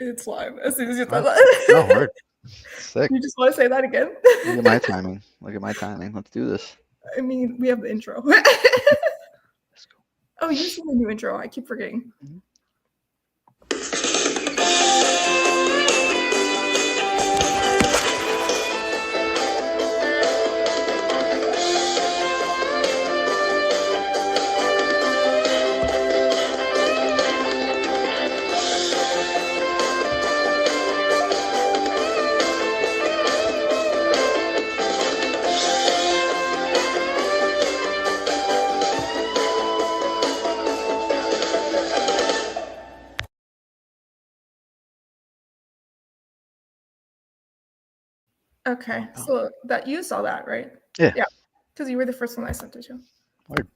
It's live. As soon as you thought Oh, that. word. Sick. You just want to say that again? Look at my timing. Look at my timing. Let's do this. I mean, we have the intro. Let's go. Oh, you see the new intro. I keep forgetting. Mhm. Okay, so that you saw that, right? Yeah. Yeah, because you were the first one I sent it to. Word.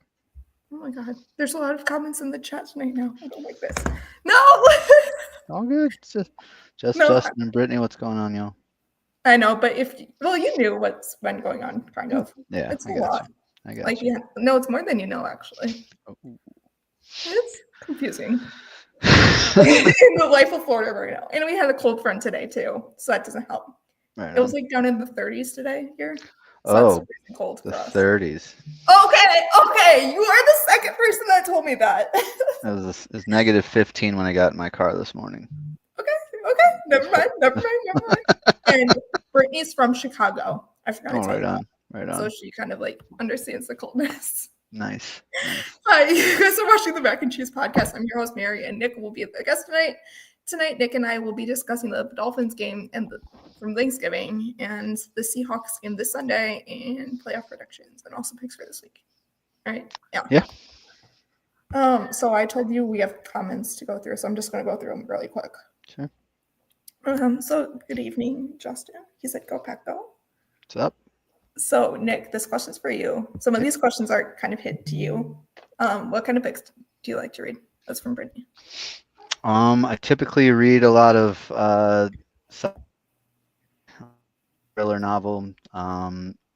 Oh my god, there's a lot of comments in the chat tonight now. I don't like this. No. All good. It's just No. Justin and Brittany. What's going on, y'all? I know, but you knew what's been going on, kind of. Yeah, It's I a got lot. you. I got Like, you. yeah, no, it's more than you know, actually. Oh. It's confusing. In the life of Florida right now, and we had a cold front today too, so that doesn't help. Right It was on. like down in the 30s today here. So Oh, that's freezing cold the for us. 30s. Okay, you are the second person that told me that. It was negative 15 when I got in my car this morning. Okay, never mind. And Brittany's from Chicago. I forgot to Oh, tell you right that. on. Right So on. she kind of like understands the coldness. Nice. Nice. Hi, you guys are watching the Mac and Cheese podcast. I'm your host, Mary, and Nick will be the guest tonight. Tonight, Nick and I will be discussing the Dolphins game and from Thanksgiving and the Seahawks game this Sunday and playoff predictions and also picks for this week. All right? Yeah. So I told you we have comments to go through, so I'm just going to go through them really quick. Sure. So good evening, Justin. He said, "Go Pack, go." What's up? So Nick, this question's for you. Some of these questions are kind of hit to you. What kind of picks do you like to read? That's from Brittany. I typically read a lot of thriller novel.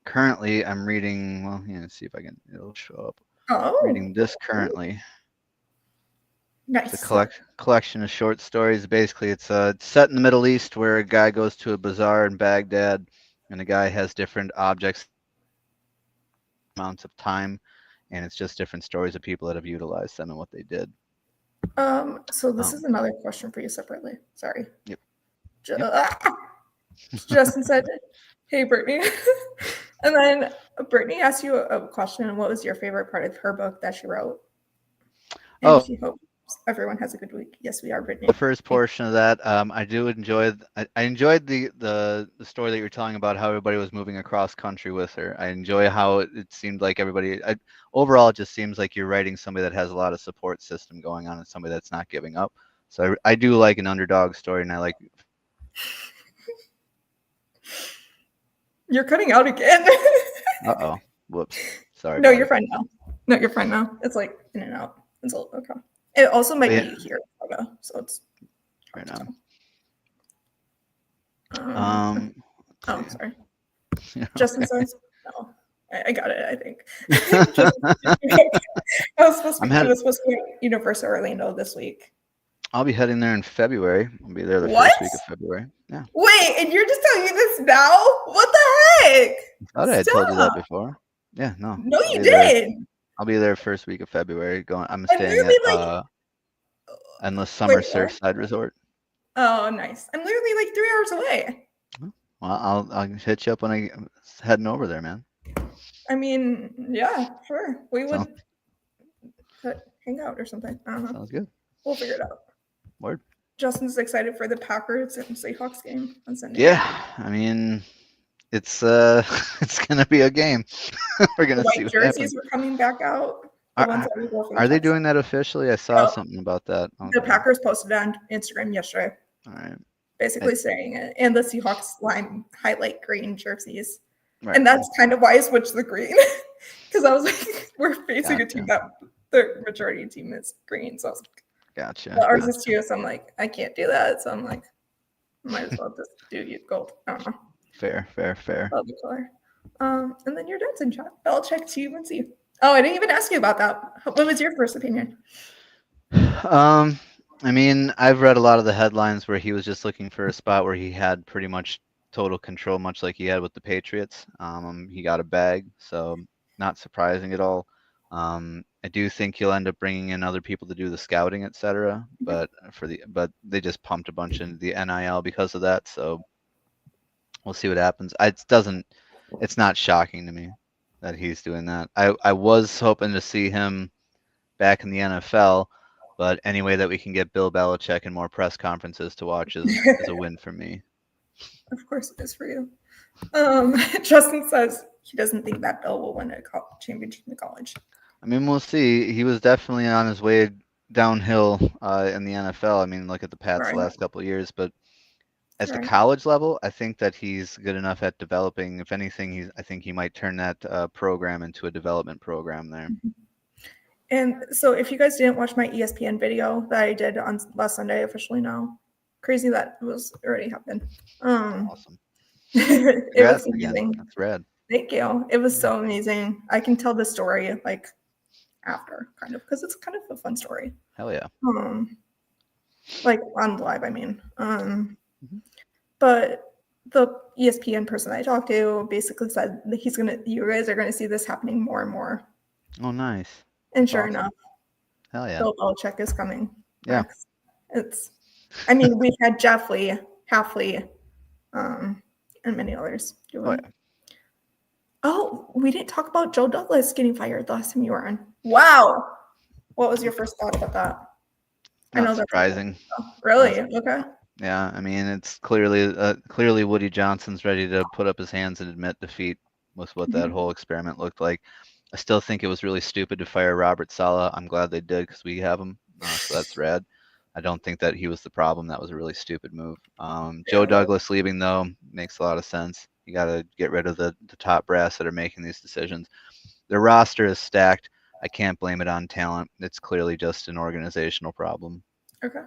Currently, I'm reading. Well, yeah. Let's see if it'll show up. Oh, Reading this currently. nice. It's a collection of short stories. Basically, it's set in the Middle East where a guy goes to a bazaar in Baghdad, and the guy has different objects, amounts of time, and it's just different stories of people that have utilized them and what they did. So this is another question for you separately. Sorry. Yep. Justin said, "Hey, Brittany," and then Brittany asked you a question. What was your favorite part of her book that she wrote? And she hopes everyone has a good week. Yes, we are, Brittany. The first portion of that, I do enjoy. I enjoyed the story that you're telling about how everybody was moving across country with her. I enjoy how it seemed like everybody. Overall, it just seems like you're writing somebody that has a lot of support system going on and somebody that's not giving up. So I do like an underdog story, and I like. You're cutting out again. Uh-oh. Whoops. Sorry. No, you're fine now. No, you're fine now. It's like in and out. It's all okay. It also might be here, so it's right now. Oh, sorry. Justin says no. I got it. I think. I was supposed to be at Universal Orlando this week. I'll be heading there in February. I'll be there the first week of February. Yeah. Wait, and you're just telling me this now? What the heck? I thought I had told you that before. Yeah, no. No, you did. I'll be there first week of February. I'm staying at Endless Summer Surfside Resort. Oh, nice. I'm literally like 3 hours away. Well, I'll hit you up when I'm heading over there, man. I mean, yeah, sure. We would hang out or something. I don't know. Sounds good. We'll figure it out. Word. Justin's excited for the Packers and Seahawks game on Sunday. Yeah, I mean, it's gonna be a game. We're gonna see what jerseys are coming back out. Are they doing that officially? I saw something about that. Okay. The Packers posted on Instagram yesterday. All right. Basically saying it, and the Seahawks lime highlight green jerseys, right. And that's kind of why I switched to the green because I was like, we're facing a team that the majority team is green, so I was like, gotcha. Well, ours is too, so I'm like, I can't do that, so I'm like, might as well just do gold. I don't know. Fair. Love the color. And then your dad's in chat. I'll check to you and see. Oh, I didn't even ask you about that. What was your first opinion? I mean, I've read a lot of the headlines where he was just looking for a spot where he had pretty much total control, much like he had with the Patriots. He got a bag, so not surprising at all. I do think he'll end up bringing in other people to do the scouting, etc. But they just pumped a bunch into the NIL because of that, so we'll see what happens. It's not shocking to me that he's doing that. I was hoping to see him back in the NFL, but any way that we can get Bill Belichick and more press conferences to watch is a win for me. Of course it is for you. Justin says he doesn't think that Bill will win a championship in college. I mean, we'll see. He was definitely on his way downhill in the NFL. I mean, look at the Pats the last couple of years, but as the college level, I think that he's good enough at developing. If anything, I think he might turn that program into a development program there. And so if you guys didn't watch my ESPN video that I did on last Sunday, officially now, crazy that it was already happened. Awesome. It was amazing. That's rad. Thank you. It was so amazing. I can tell the story like after, kind of, because it's kind of a fun story. Hell yeah. Like on live, I mean. But the ESPN person I talked to basically said that you guys are gonna see this happening more and more. Oh, nice. And sure enough, hell yeah, Bill Belichick is coming. Yeah. I mean, we've had Jeff Lee, Halfley, and many others doing. Oh, we didn't talk about Joe Douglas getting fired the last time you were on. Wow. What was your first thought about that? Not surprising. Really? Okay. Yeah, I mean, it's clearly Woody Johnson's ready to put up his hands and admit defeat with what that whole experiment looked like. I still think it was really stupid to fire Robert Saleh. I'm glad they did because we have him, so that's rad. I don't think that he was the problem. That was a really stupid move. Joe Douglas leaving, though, makes a lot of sense. You got to get rid of the top brass that are making these decisions. Their roster is stacked. I can't blame it on talent. It's clearly just an organizational problem. Okay.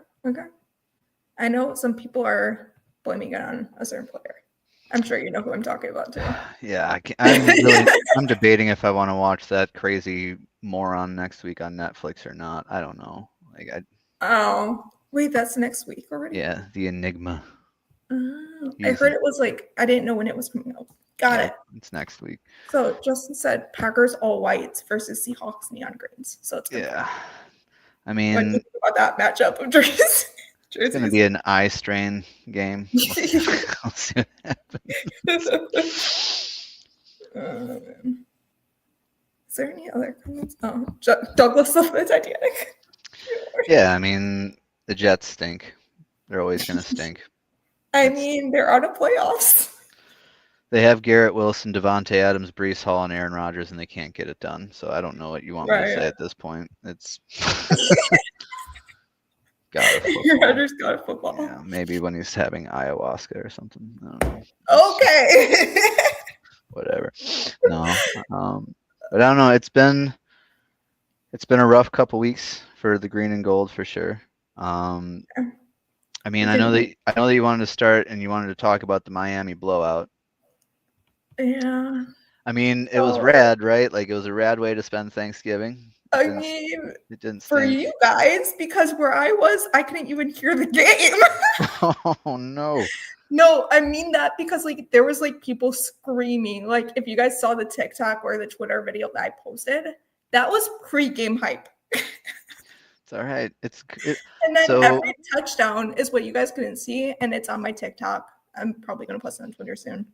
I know some people are blaming it on a certain player. I'm sure you know who I'm talking about too. Yeah, I'm debating if I want to watch that crazy moron next week on Netflix or not. I don't know. Oh, wait, that's next week already? Yeah, the Enigma. I heard it was like, I didn't know when it was coming out. Got it. It's next week. So Justin said Packers all whites versus Seahawks neon greens. So it's I mean, what do you think about that matchup of jerseys? It's going to be an eye strain game. We'll see what happens. Is there any other comments? Oh, Douglas of the Titanic. Yeah, I mean, the Jets stink. They're always going to stink. I mean, they're out of playoffs. They have Garrett Wilson, Devontae Adams, Breece Hall, and Aaron Rodgers, and they can't get it done. So I don't know what you want me to say at this point. It's Rodgers got a football. Yeah, maybe when he's having ayahuasca or something. I don't know. Okay. Whatever. No. But I don't know. It's been a rough couple weeks for the green and gold for sure. I mean, I know that you wanted to start and you wanted to talk about the Miami blowout. Yeah. I mean, it was rad, right? Like, it was a rad way to spend Thanksgiving. I mean, it didn't for you guys, because where I was, I couldn't even hear the game. Oh no. No, I mean that because like there was like people screaming. Like if you guys saw the TikTok or the Twitter video that I posted, that was pre-game hype. It's all right. And then every touchdown is what you guys couldn't see, and it's on my TikTok. I'm probably gonna post it on Twitter soon.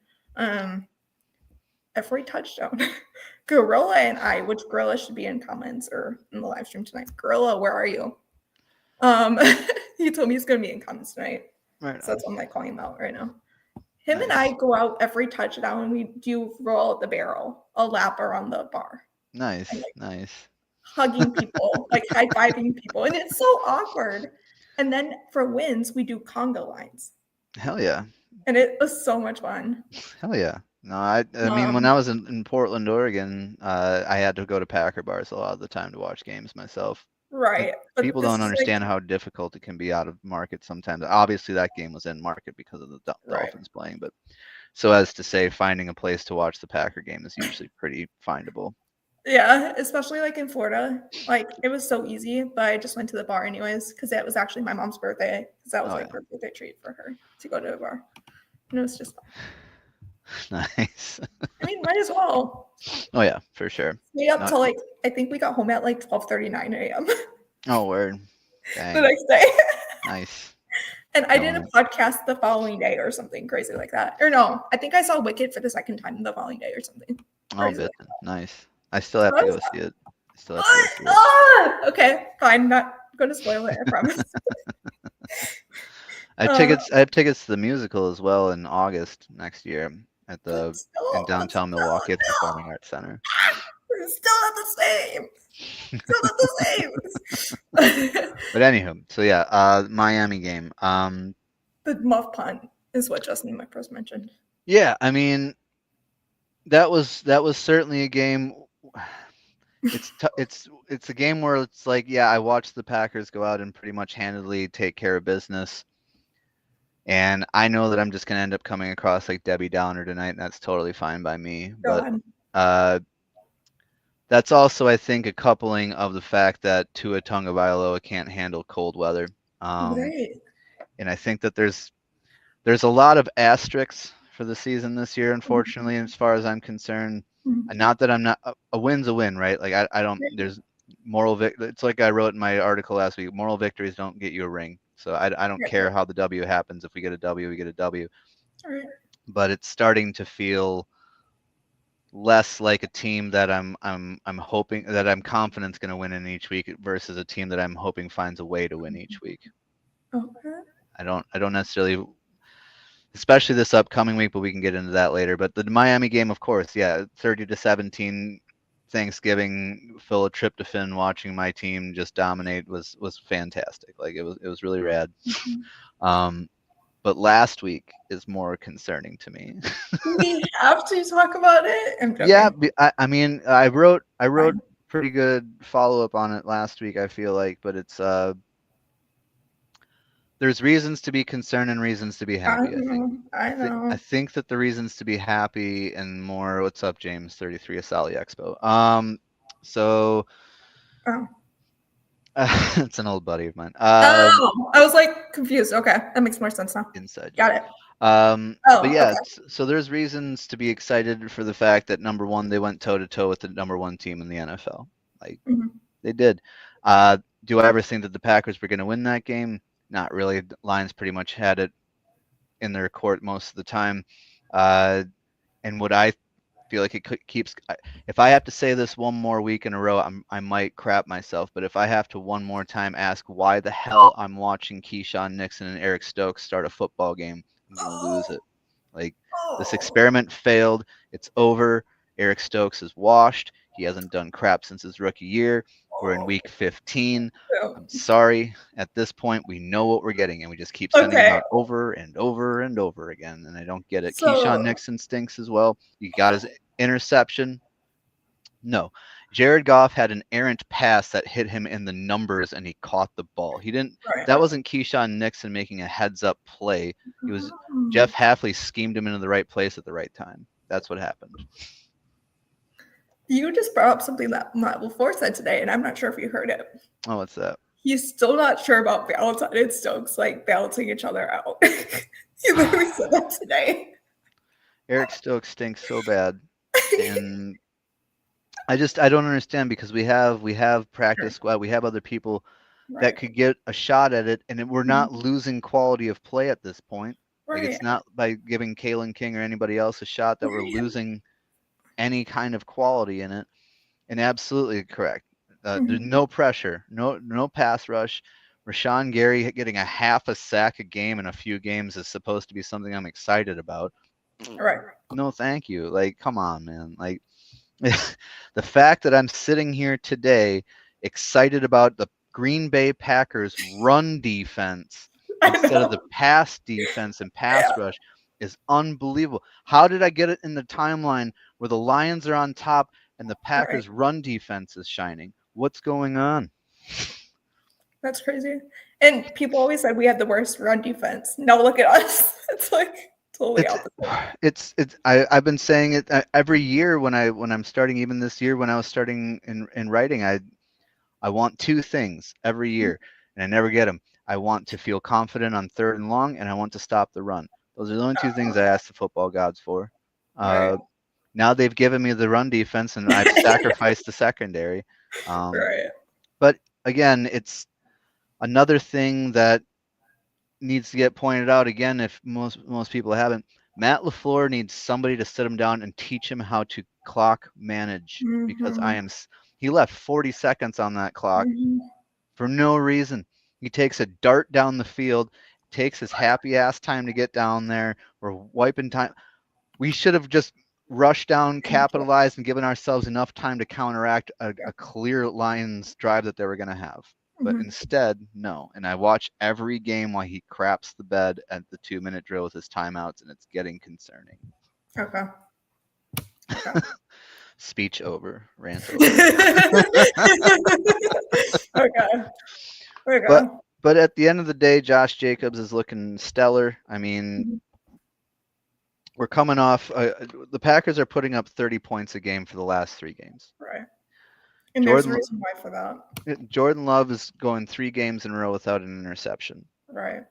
Every touchdown. Gorilla and I, which Gorilla should be in comments or in the live stream tonight. Gorilla, where are you? He told me he's gonna be in comments tonight. Right. So that's why I'm like calling him out right now. Him and I go out every touchdown and we do roll the barrel, a lap around the bar. Nice. Nice. Hugging people, like high-fiving people. And it's so awkward. And then for wins, we do conga lines. Hell yeah. And it was so much fun. Hell yeah. No, I mean, when I was in Portland, Oregon, I had to go to Packer bars a lot of the time to watch games myself. Right. But people don't understand how difficult it can be out of market sometimes. Obviously, that game was in market because of the Dolphins playing. But so as to say, finding a place to watch the Packer game is usually pretty findable. Yeah, especially like in Florida. Like it was so easy, but I just went to the bar anyways because that was actually my mom's birthday. Because that was Oh like yeah, her birthday treat for her to go to a bar. And it was just fun. nice. I mean, might as well. Oh yeah, for sure. Stay up Not, till like I think we got home at like 12:39 a.m. oh word, the dang, next day. nice. And I did a Going. podcast the following day or something crazy like that. Or no, I think I saw Wicked for the second time the following day or something Oh, crazy bit like that. nice. I still So have I to was go see it. I still have to go what? see it. Ah! Okay, fine. Not going to spoil it. I promise. I have tickets to the musical as well in August next year at But the in still, downtown Milwaukee at the Performing Arts Center. it's still not the same. Still not the same. But anywho, so yeah, Miami game. The muff punt is what Justin McProse mentioned. Yeah, I mean that was certainly a game. It's a game where it's like, yeah, I watched the Packers go out and pretty much handedly take care of business. And I know that I'm just going to end up coming across like Debbie Downer tonight, and that's totally fine by me. But God. uh, that's also, I think, a coupling of the fact that Tua Tagovailoa can't handle cold weather. Um, Right. and I think that there's a lot of asterisks for the season this year, unfortunately, as far as I'm concerned. Mhm. Not that I'm not a win's a win, right? Like I don't there's it's like I wrote in my article last week, moral victories don't get you a ring. So I don't Right. care how the W happens. If we get a W, we get a W. Right. But it's starting to feel less like a team that I'm hoping that I'm confident is going to win in each week versus a team that I'm hoping finds a way to win each week. Okay. I don't necessarily, especially this upcoming week, but we can get into that later. But the Miami game, of course, yeah, 30-17 Thanksgiving Philotryptophan, watching my team just dominate was fantastic. Like it was really rad. But last week is more concerning to me. We have to talk about it. I'm Yeah, joking. I mean, I wrote Fine. pretty good follow up on it last week, I feel like, but it's there's reasons to be concerned and reasons to be I happy, I think. know. I I know. think that the reasons to be happy and more, what's up, James 33 Asali Expo. So Oh. it's an old buddy of mine. Oh, I was like confused. Okay, that makes more sense now. Inside Got joke. it. But Oh, yeah, okay. so there's reasons to be excited for the fact that number one, they went toe to toe with the number one team in the NFL. Like Mhm. they did. Do I ever think that the Packers were going to win that game? Not really. The Lions pretty much had it in their court most of the time. And would I feel like keeps? If I have to say this one more week in a row, I might crap myself. But if I have to one more time ask why the hell I'm watching Keyshawn Nixon and Eric Stokes start a football game, I'm gonna lose it. Like this Oh. experiment failed. It's over. Eric Stokes is washed. He hasn't done crap since his rookie year. We're in week 15. Oh. I'm sorry. At this point, we know what we're getting, and we just keep sending him Okay. out over and over and over again. And I don't get it. Keyshawn So Nixon stinks as well. He got his interception. No. Jared Goff had an errant pass that hit him in the numbers and he caught the ball. He didn't right. That wasn't Keyshawn Nixon making a heads up play. It was Jeff Hafley schemed him into the right place at the right time. That's what happened. You just brought up something that Matt LaFleur said today, and I'm not sure if you heard it. Oh, what's that? He's still not sure about Valentine and Stokes like balancing each other out. He literally said that today. Eric Stokes stinks so bad. And I don't understand because we have practice squad, we have other people that Right. could get a shot at it, and we're not Mhm. losing quality of play at this point. Like Right. it's not by giving Kalen King or anybody else a shot that we're losing any kind of quality in it. And absolutely correct. There's Mhm. no pressure, no pass rush. Rashawn Gary getting a half a sack a game in a few games is supposed to be something I'm excited about. Right. No, thank you. Like, come on, man. Like the fact that I'm sitting here today excited about the Green Bay Packers run defense I instead of the know. pass defense and pass Yeah. rush is unbelievable. How did I get it in the timeline where the Lions are on top and the Right. Packers run defense is shining? What's going on? That's crazy. And people always said we had the worst run defense. Now look at us. It's like totally opposite. I've been saying it every year when I'm starting, even this year when I was starting in writing, I want two things every year, and I never get them. I want to feel confident on 3rd and long, and I want to stop the run. Those are the only two things I ask the football gods for. Right. Now they've given me the run defense, and I've sacrificed the secondary. Right. But again, it's another thing that needs to get pointed out again. If most people haven't, Matt LaFleur needs somebody to sit him down and teach him how to clock manage, because he left 40 seconds on that clock for no reason. He takes a dart down the field, takes his happy ass time to get down there. We're wiping time. We should have just rushed down, capitalized, and given ourselves enough time to counteract a clear Lions drive that they were going to have. But instead, no. And I watch every game while he craps the bed at the 2-minute drill with his timeouts, and it's getting concerning. Okay. Speech over. Rant over. Okay. But at the end of the day, Josh Jacobs is looking stellar. I mean, we're coming off. The Packers are putting up 30 points a game for the last 3 games. Right. And there's a reason why for that. Jordan Love is going 3 games in a row without an interception. Right.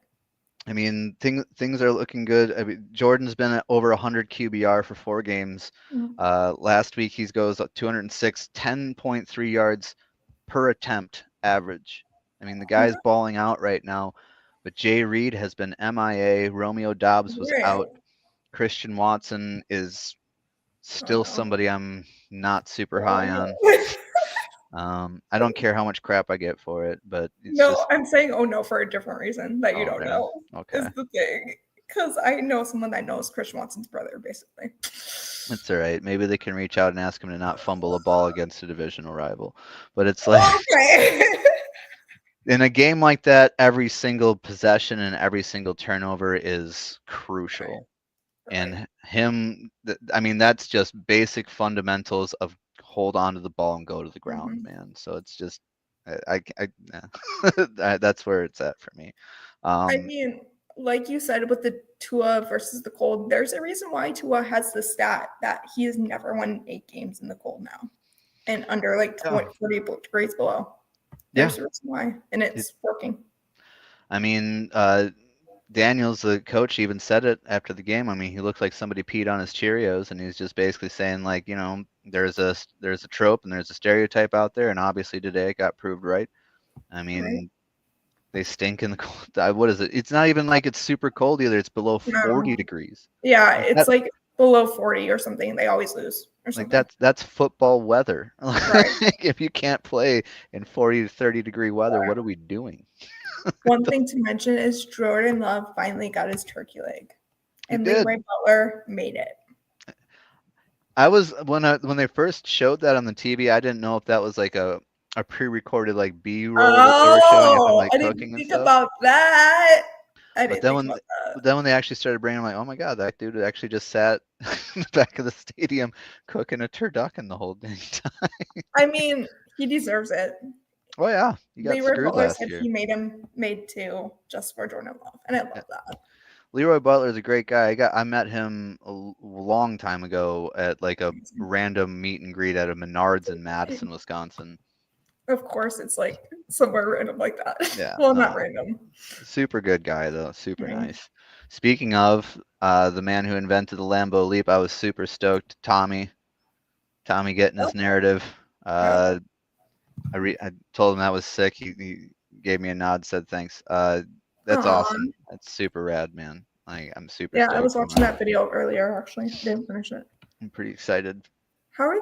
I mean, things are looking good. I mean, Jordan's been at over 100 QBR for 4 games. Last week he goes 206, 10.3 yards per attempt average. I mean, the guy's balling out right now. But Jay Reed has been MIA. Romeo Doubs was out. Christian Watson is still somebody I'm not super high on. I don't care how much crap I get for it, but it's I'm saying oh no for a different reason that you don't know. Okay. Is the thing. Because I know someone that knows Christian Watson's brother, basically. It's all right. Maybe they can reach out and ask him to not fumble a ball against a divisional rival. But it's like in a game like that, every single possession and every single turnover is crucial. And him, I mean, that's just basic fundamentals of hold on to the ball and go to the ground, man. So it's just, that's where it's at for me. I mean, like you said with the Tua versus the cold, there's a reason why Tua has the stat that he has never won 8 games in the cold now, and under like 40 degrees below. There's a reason why, and it's working. I mean, Daniels, the coach, even said it after the game. I mean, he looked like somebody peed on his Cheerios, and he's just basically saying, like, you know, there's a trope and there's a stereotype out there, and obviously today it got proved right. I mean, they stink in the cold. What is it? It's not even like it's super cold either. It's below 40 degrees. Yeah, it's like below 40 or something. They always lose. Or something. Like that's football weather. If you can't play in 40 to 30 degree weather, what are we doing? One thing to mention is Jordan Love finally got his turkey leg, and Leroy Butler made it. I was when they first showed that on the TV, I didn't know if that was like a pre-recorded like B-roll that they were showing if I'm like cooking and stuff. About that. But then when they actually started bringing, I'm like, oh my god, that dude actually just sat in the back of the stadium cooking a turducken the whole dang time. I mean, he deserves it. Oh yeah, he got Leroy screwed Butler last said year. he made 2 just for Jordan Love, and I love that. Leroy Butler is a great guy. I met him a long time ago at like a random meet and greet at a Menards in Madison, Wisconsin. Of course, it's like somewhere random like that. Yeah. Well, not random. Super good guy though. Super nice. Speaking of the man who invented the Lambeau Leap, I was super stoked. Tommy getting his narrative. I told him that was sick. He gave me a nod, said thanks. That's awesome. That's super rad, man. I'm super stoked. I was watching that video earlier, actually. I didn't finish it. I'm pretty excited. How are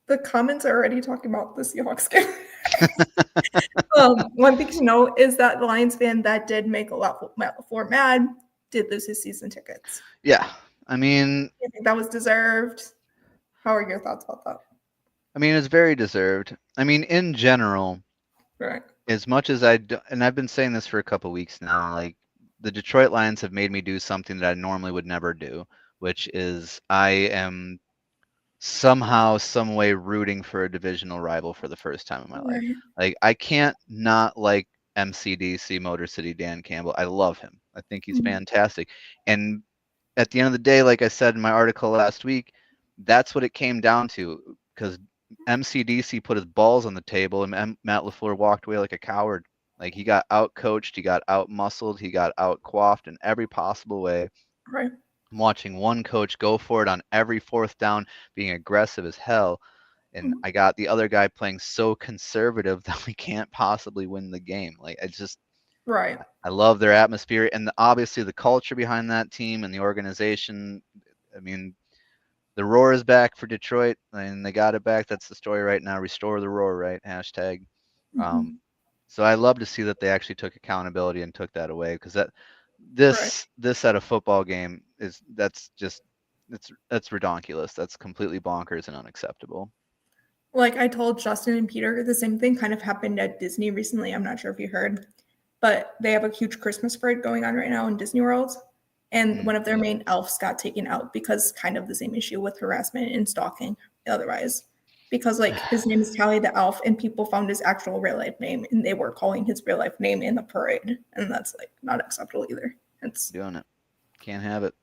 the comments are already talking about the Seahawks game? One thing to note is that the Lions fan that did make Matt LaFleur mad did lose his season tickets. Yeah. I mean, I think that was deserved. How are your thoughts about that? I mean, it's very deserved. I mean, in general, right. As much as and I've been saying this for a couple weeks now, like the Detroit Lions have made me do something that I normally would never do, which is I am somehow, some way rooting for a divisional rival for the first time in my life. Like I can't not like MCDC Motor City Dan Campbell. I love him. I think he's fantastic. And at the end of the day, like I said in my article last week, that's what it came down to because MCDC put his balls on the table and Matt LaFleur walked away like a coward. Like he got out coached, he got out muscled, he got out coiffed in every possible way. Right. I'm watching one coach go for it on every fourth down, being aggressive as hell. And I got the other guy playing so conservative that we can't possibly win the game. Like I just Right. I love their atmosphere and obviously the culture behind that team and the organization. I mean, the roar is back for Detroit, and they got it back. That's the story right now. Restore the roar, right? Hashtag. Mm-hmm. So I love to see that they actually took accountability and took that away because Right. this at a football game that's redonkulous. That's completely bonkers and unacceptable. Like I told Justin and Peter, the same thing kind of happened at Disney recently. I'm not sure if you heard, but they have a huge Christmas parade going on right now in Disney World. And one of their main elves got taken out because kind of the same issue with harassment and stalking otherwise. Because like his name is Tally the Elf and people found his actual real life name and they were calling his real life name in the parade. And that's like not acceptable either. It's Doing it. Can't have it.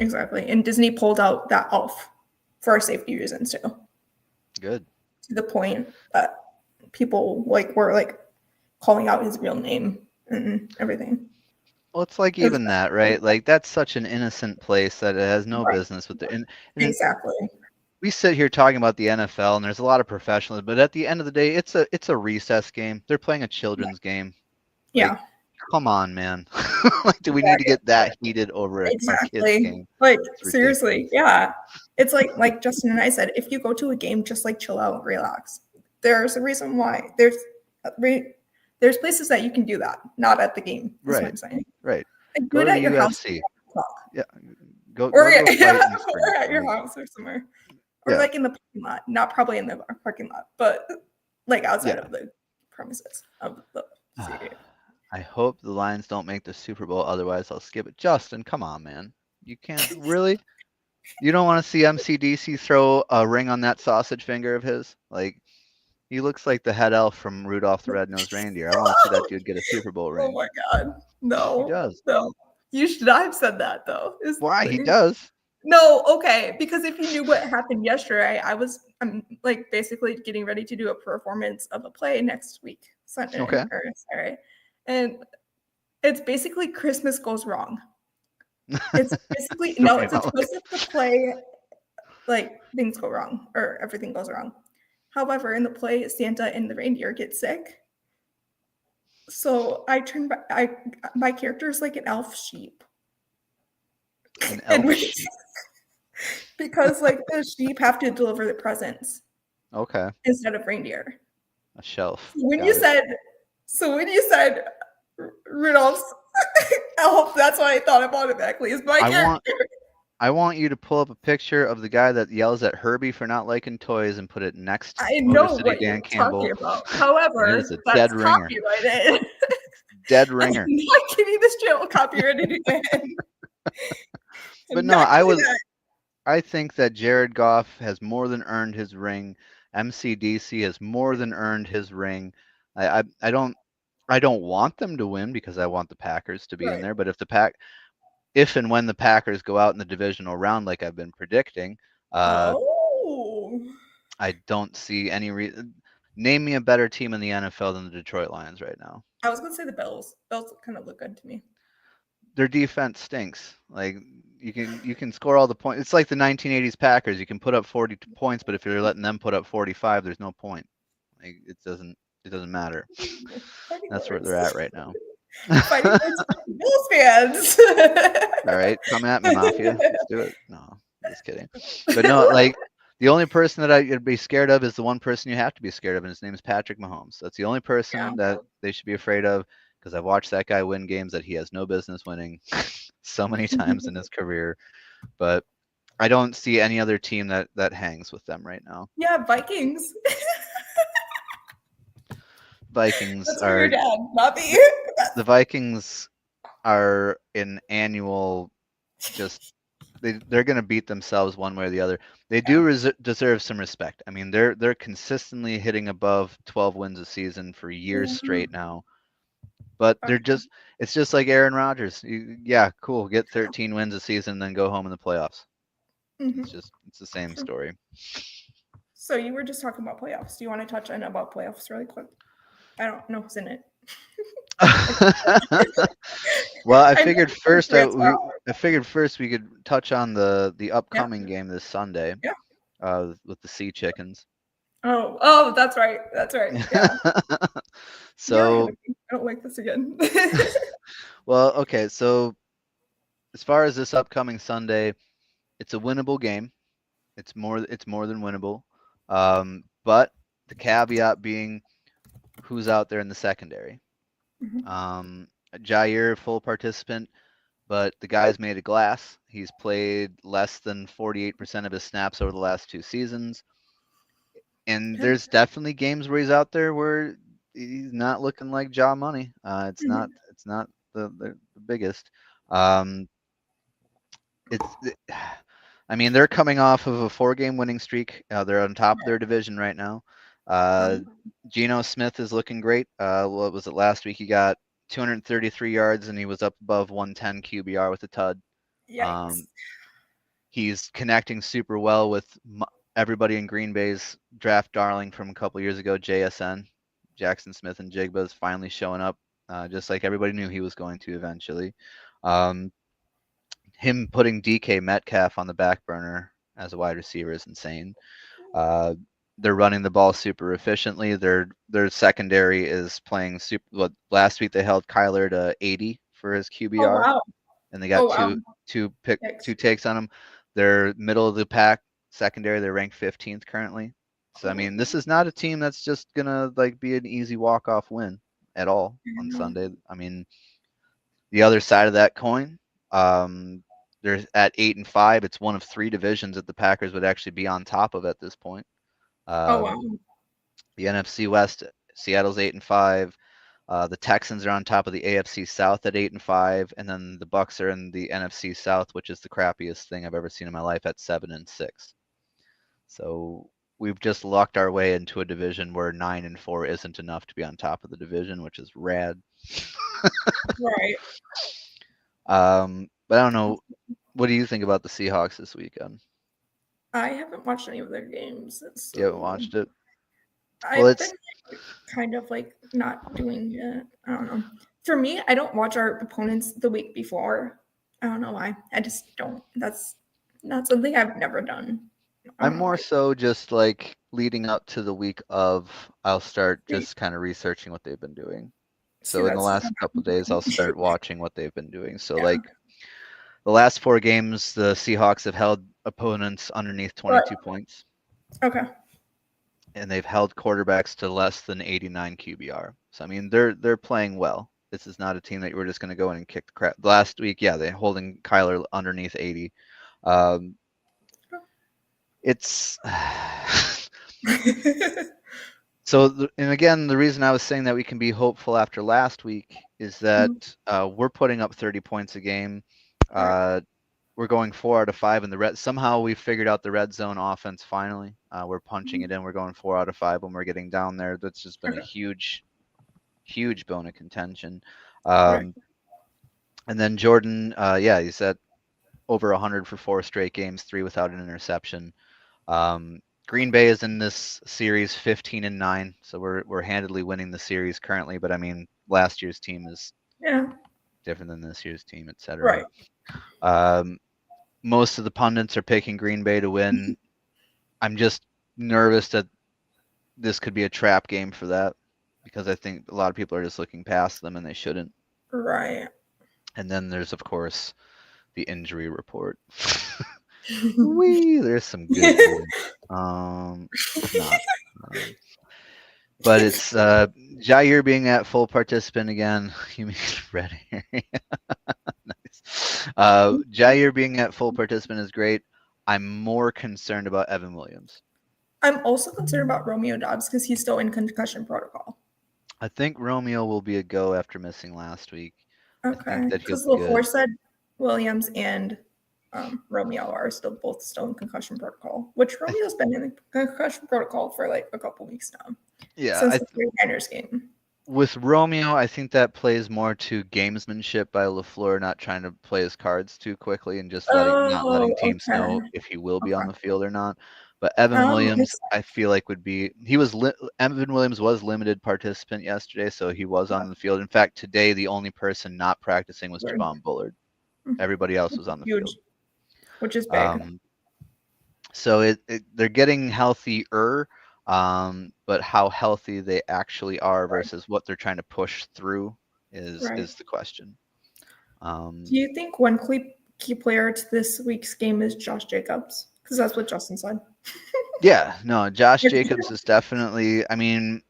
exactly. And Disney pulled out that elf for safety reasons too. Good. To the point that people like were like calling out his real name and everything. Well, it's like even that, right? Like that's such an innocent place that it has no Right. business with it. And Exactly. we sit here talking about the NFL, and there's a lot of professionals, but at the end of the day, it's a recess game. They're playing a children's game. Yeah. Like, come on, man. Like, do we need to get that heated over our kids' game? Like It's seriously, yeah. It's like Justin and I said, if you go to a game, just like chill out, relax. There's a reason why. There's places that you can do that, not at the game. Is what I'm saying. Right. Like, Go do it to at your UFC. house. Yeah. Go Or, to a fight in the or spring. at your Like, house or somewhere. Or like in the parking lot. Not probably in the parking lot, but like outside of the premises of the stadium. I hope the Lions don't make the Super Bowl, otherwise I'll skip it. Justin, come on, man. You can't really? You don't want to see MCDC throw a ring on that sausage finger of his? Like, he looks like the head elf from Rudolph the Red-Nosed Reindeer. I want to see that dude get a Super Bowl ring. Oh my god. No. He does. No. You should not have said that though. Why? He does. No, okay. Because if you knew what happened yesterday, I'm like basically getting ready to do a performance of a play next week, Sunday Okay. or Saturday. And it's basically Christmas goes wrong. It's basically no, it's a twist of the play, like things go wrong or everything goes wrong. However, in the play, Santa and the reindeer get sick. So I turn back. My character is like an elf sheep. An elf sheep. Because like the sheep have to deliver the presents. Okay. Instead of reindeer. A shelf. When you said Rudolph's elf, that's what I thought of automatically. Is my character. I want you to pull up a picture of the guy that yells at Herbie for not liking toys and put it next to I know Motor City what Dan you're Campbell. talking about. However, It is a that's dead ringer. copyrighted. Dead ringer. I'm not kidding. This channel copyrighted again. But no, I think that Jared Goff has more than earned his ring. MCDC has more than earned his ring. I don't want them to win because I want the Packers to be in there. But if and when the Packers go out in the divisional round, like I've been predicting, I don't see any reason. Name me a better team in the NFL than the Detroit Lions right now. I was going to say the Bills. Bills kind of look good to me. Their defense stinks. Like you can score all the points. It's like the 1980s Packers. You can put up 40 points, but if you're letting them put up 45, there's no point. Like it doesn't matter. That's where they're at right now. Fighting words for Bills fans. All right, come at me, Mafia. Let's do it. No, just kidding. But no, like the only person that I'd be scared of is the one person you have to be scared of, and his name is Patrick Mahomes. That's the only person that they should be afraid of because I've watched that guy win games that he has no business winning so many times in his career. But I don't see any other team that hangs with them right now. Yeah, Vikings. Vikings That's are your dad, Bobby. The Vikings are an annual just they're going to beat themselves one way or the other. They do deserve some respect. I mean, they're consistently hitting above 12 wins a season for years straight now. But Okay. it's just like Aaron Rodgers. Yeah, cool. Get 13 wins a season, then go home in the playoffs. Mm-hmm. It's the same True. story. So you were just talking about playoffs. Do you want to touch on about playoffs really quick? I don't know who's in it. Well, I I know figured the first Patriots are. I figured first we could touch on the Yeah. upcoming game this Sunday, Yeah. with the Sea Chickens. Oh, that's right. That's right. Yeah. You're ahead So, of me. I don't like this again. well, okay. So as far as this upcoming Sunday, it's a winnable game. It's more than winnable. But the caveat being who's out there in the secondary. Mhm. Jair, full participant, but the guy's made of glass. He's played less than 48% of his snaps over the last 2 seasons. And Okay. there's definitely games where he's out there where he's not looking like jaw money. Mhm. It's not the biggest. Um, it's I mean, they're coming off of a 4-game winning streak. They're on top of their division right now. Uh, Um, Geno Smith is looking great. What was it last week? He got 233 yards and he was up above 110 QBR with a tud. Yikes. Um, he's connecting super well with everybody in Green Bay's draft darling from a couple years ago, JSN. Jackson Smith and Jigba is finally showing up, just like everybody knew he was going to eventually. Um, him putting DK Metcalf on the back burner as a wide receiver is insane. Uh, they're running the ball super efficiently. Their secondary is playing super. What last week they held Kyler to 80 for his Oh QBR, wow. and they Oh got wow. two Yikes. takes on him. They're middle of the pack secondary. They're ranked 15th currently. So I Oh, mean, this is not a team that's just gonna like be an easy walk off win at all on no. Sunday. I mean, the other side of that coin, um, they're at 8-5. It's one of 3 divisions that the Packers would actually be on top of at this point. Oh wow. Um, the NFC West, Seattle's 8-5. The Texans are on top of the AFC South at 8-5, and then the Bucks are in the NFC South, which is the crappiest thing I've ever seen in my life, at 7-6. So we've just locked our way into a division where 9-4 isn't enough to be on top of the division, which is rad. Right. But I don't know. What do you think about the Seahawks this weekend? I haven't watched any of their games, You haven't so watched it? Well, I've been it's kind of like not doing it. I don't know. For me, I don't watch our opponents the week before. I don't know why. I just don't. That's not something I've never done. I I'm don't know more why. so just like leading up to the week of, I'll start See, just kind of researching what they've been doing. see So in the that's last couple of days, I'll start watching what they've been doing. So yeah. like the last 4 games, the Seahawks have held opponents underneath But 22 points, okay. and they've held quarterbacks to less than 89 QBR. So I mean, they're playing well. This is not a team that you were just going to go in and kick the crap. Last week, yeah, they're holding Kyler underneath 80. Um, it's so, and again, the reason I was saying that we can be hopeful after last week is that we're putting up 30 points a game. Right. We're going 4 out of 5 in the red. Somehow we figured out the red zone offense finally. We're punching it in. We're going 4 out of 5 when we're getting down there. That's just been a Okay. huge, huge bone of contention. Right. And then Jordan, yeah, he's at over 100 for 4 straight games, 3 without an interception. Green Bay is in this series 15-9, so we're handedly winning the series currently. But I mean, last year's team is Yeah. different than this year's team, etc. Right. Most of the pundits are picking Green Bay to win. I'm just nervous that this could be a trap game for that, because I think a lot of people are just looking past them and they shouldn't. Right. And then there's of course the injury report. There's some good news. Not. Um, but it's Jair being at full participant again. You mean red hair? Nice. Jair being at full participant is great. I'm more concerned about Evan Williams. I'm also concerned about Romeo Dobbs because he's still in concussion protocol. I think Romeo will be a go after missing last week. I think Okay. that he'll Because be good. LaFleur said Williams and Romeo are still in concussion protocol, which Romeo's been in concussion protocol for like a couple weeks now Yeah, since the 49ers game. With Romeo, I think that plays more to gamesmanship by LaFleur not trying to play his cards too quickly and just not letting Oh, teams okay. know if he will be on Okay. the field or not. But Evan Williams, Makes I feel like Evan Williams was limited participant yesterday, so he was on the field. In fact, today the only person not practicing was sense. Javon Bullard. Everybody else was on the Huge, field. which is big. Um, so they're getting healthier, but how healthy they actually are Right. versus what they're trying to push through is Right. the question. Do you think one key player to this week's game is Josh Jacobs? Because that's what Justin said. Yeah, no, Josh Jacobs is definitely. I mean,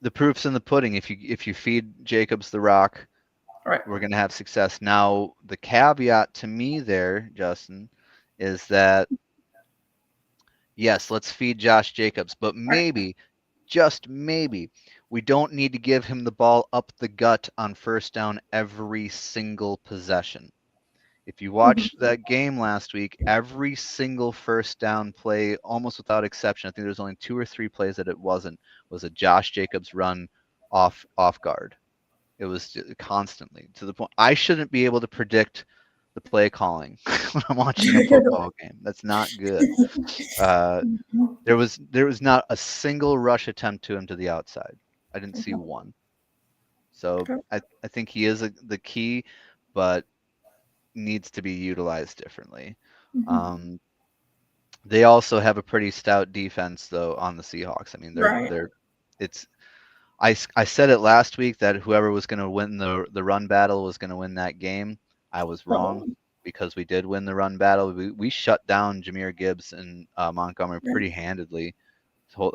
the proof's in the pudding. If you feed Jacobs the rock, Right. we're gonna have success. Now, the caveat to me there, Justin, is that yes, let's feed Josh Jacobs, but Right. maybe, just maybe, we don't need to give him the ball up the gut on first down every single possession. If you watched that game last week, every single first down play, almost without exception, I think there's only 2 or 3 plays that it wasn't, was a Josh Jacobs run off guard. It was constantly to the point I shouldn't be able to predict the play calling when I'm watching a football game. That's not good. Uh, there was not a single rush attempt to him to the outside. I didn't see one. So Okay. I think he is the key, but needs to be utilized differently. Um, they also have a pretty stout defense though on the Seahawks. I mean, Right. it's I said it last week that whoever was going to win the run battle was going to win that game. I was wrong Oh, because we did win the run battle. We shut down Jahmyr Gibbs and Montgomery right. pretty handedly.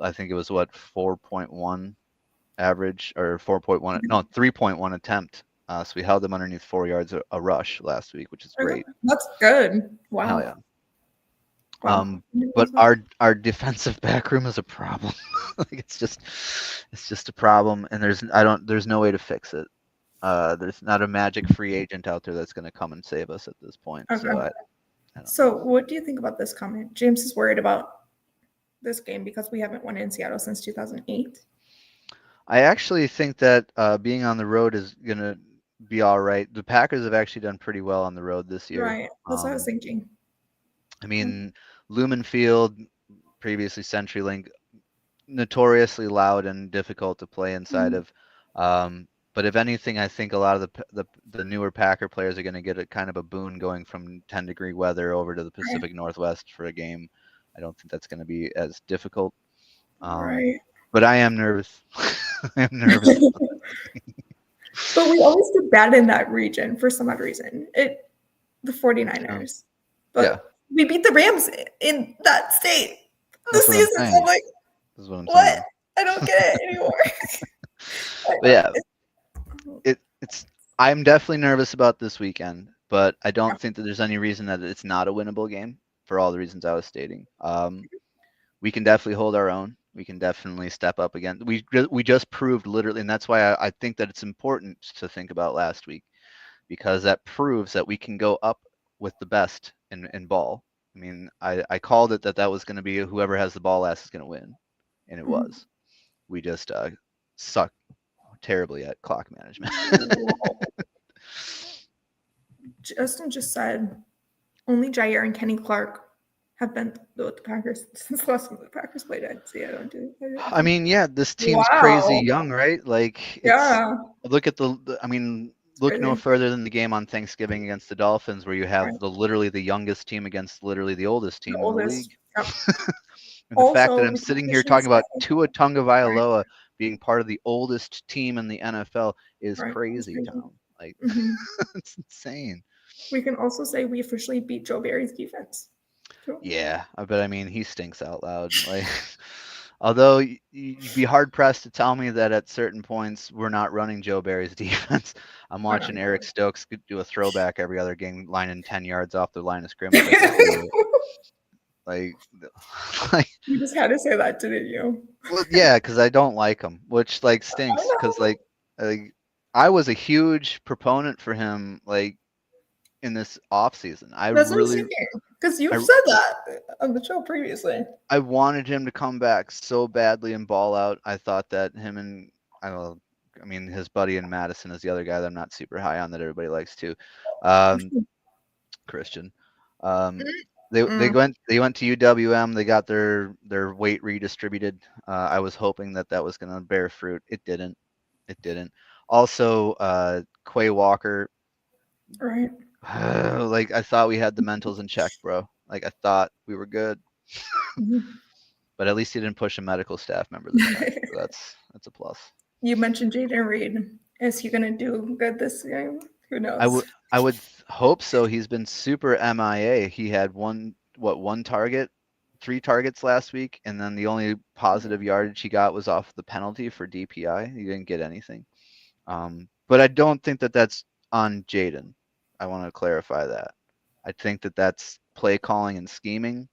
I think it was what 4.1 average or 4.1 no 3.1 attempt. So we held them underneath 4 yards a rush last week, which is great. That's good. Hell Wow. yeah. Wow. But our defensive back room is a problem. Like it's just a problem, and there's no way to fix it. There's not a magic free agent out there that's going to come and save us at this point. Okay. So I don't So, know. what do you think about this comment? James is worried about this game because we haven't won in Seattle since 2008. I actually think that being on the road is going to be all right. The Packers have actually done pretty well on the road this year. Right. That's what I was thinking. I mean, Lumen Field, previously CenturyLink, notoriously loud and difficult to play inside of. But if anything, I think a lot of the newer Packer players are going to get a kind of a boon going from 10-degree weather over to the Pacific Northwest for a game. I don't think that's going to be as difficult. Right. But I am nervous. I am nervous. But we always do bad in that region for some odd reason. The 49ers. But Yeah. we beat the Rams in that state That's this what I'm season. So saying. I'm like, That's what I'm what? saying. I don't get it anymore. But yeah, I'm definitely nervous about this weekend, but I don't think that there's any reason that it's not a winnable game for all the reasons I was stating. We can definitely hold our own. We can definitely step up again. We just proved literally, and that's why I think that it's important to think about last week, because that proves that we can go up with the best in ball. I mean, I called it that was going to be whoever has the ball last is going to win, and it was. We just suck terribly at clock management. Justin just said only Jair and Kenny Clark have been with the Packers since the last time the Packers played. I mean, yeah, this team's crazy young, right? Like, look at look no further than the game on Thanksgiving against the Dolphins, where you have literally the youngest team against literally the oldest team in the league. Yep. And the fact that I'm sitting here talking about Tua Tagovailoa being part of the oldest team in the NFL is crazy, Tom. Like, it's insane. We can also say we officially beat Joe Barry's defense. Yeah, but I mean, he stinks out loud. Like, although you'd be hard pressed to tell me that at certain points we're not running Joe Barry's defense. I'm watching Eric Stokes do a throwback every other game, lining 10 yards off the line of scrimmage. Like, you just had to say that, didn't you? Well, yeah, because I don't like him, which stinks. Because I was a huge proponent for him, in this off season. Because you've said that on the show previously. I wanted him to come back so badly and ball out. I thought that him and I mean, his buddy in Madison is the other guy that I'm not super high on that everybody likes too. Um, Christian. Um, they went to UWM. They got their weight redistributed. I was hoping that was going to bear fruit. It didn't. It didn't. Also, Quay Walker. Right. Like I thought we had the mentals in check, bro. Like I thought we were good, but at least he didn't push a medical staff member this time. So that's a plus. You mentioned Jaden Reed. Is he going to do good this game? Who knows? I would hope so. He's been super MIA. He had one target, 3 targets last week, and then the only positive yardage he got was off the penalty for DPI. He didn't get anything. But I don't think that that's on Jaden. I want to clarify that. I think that that's play calling and scheming,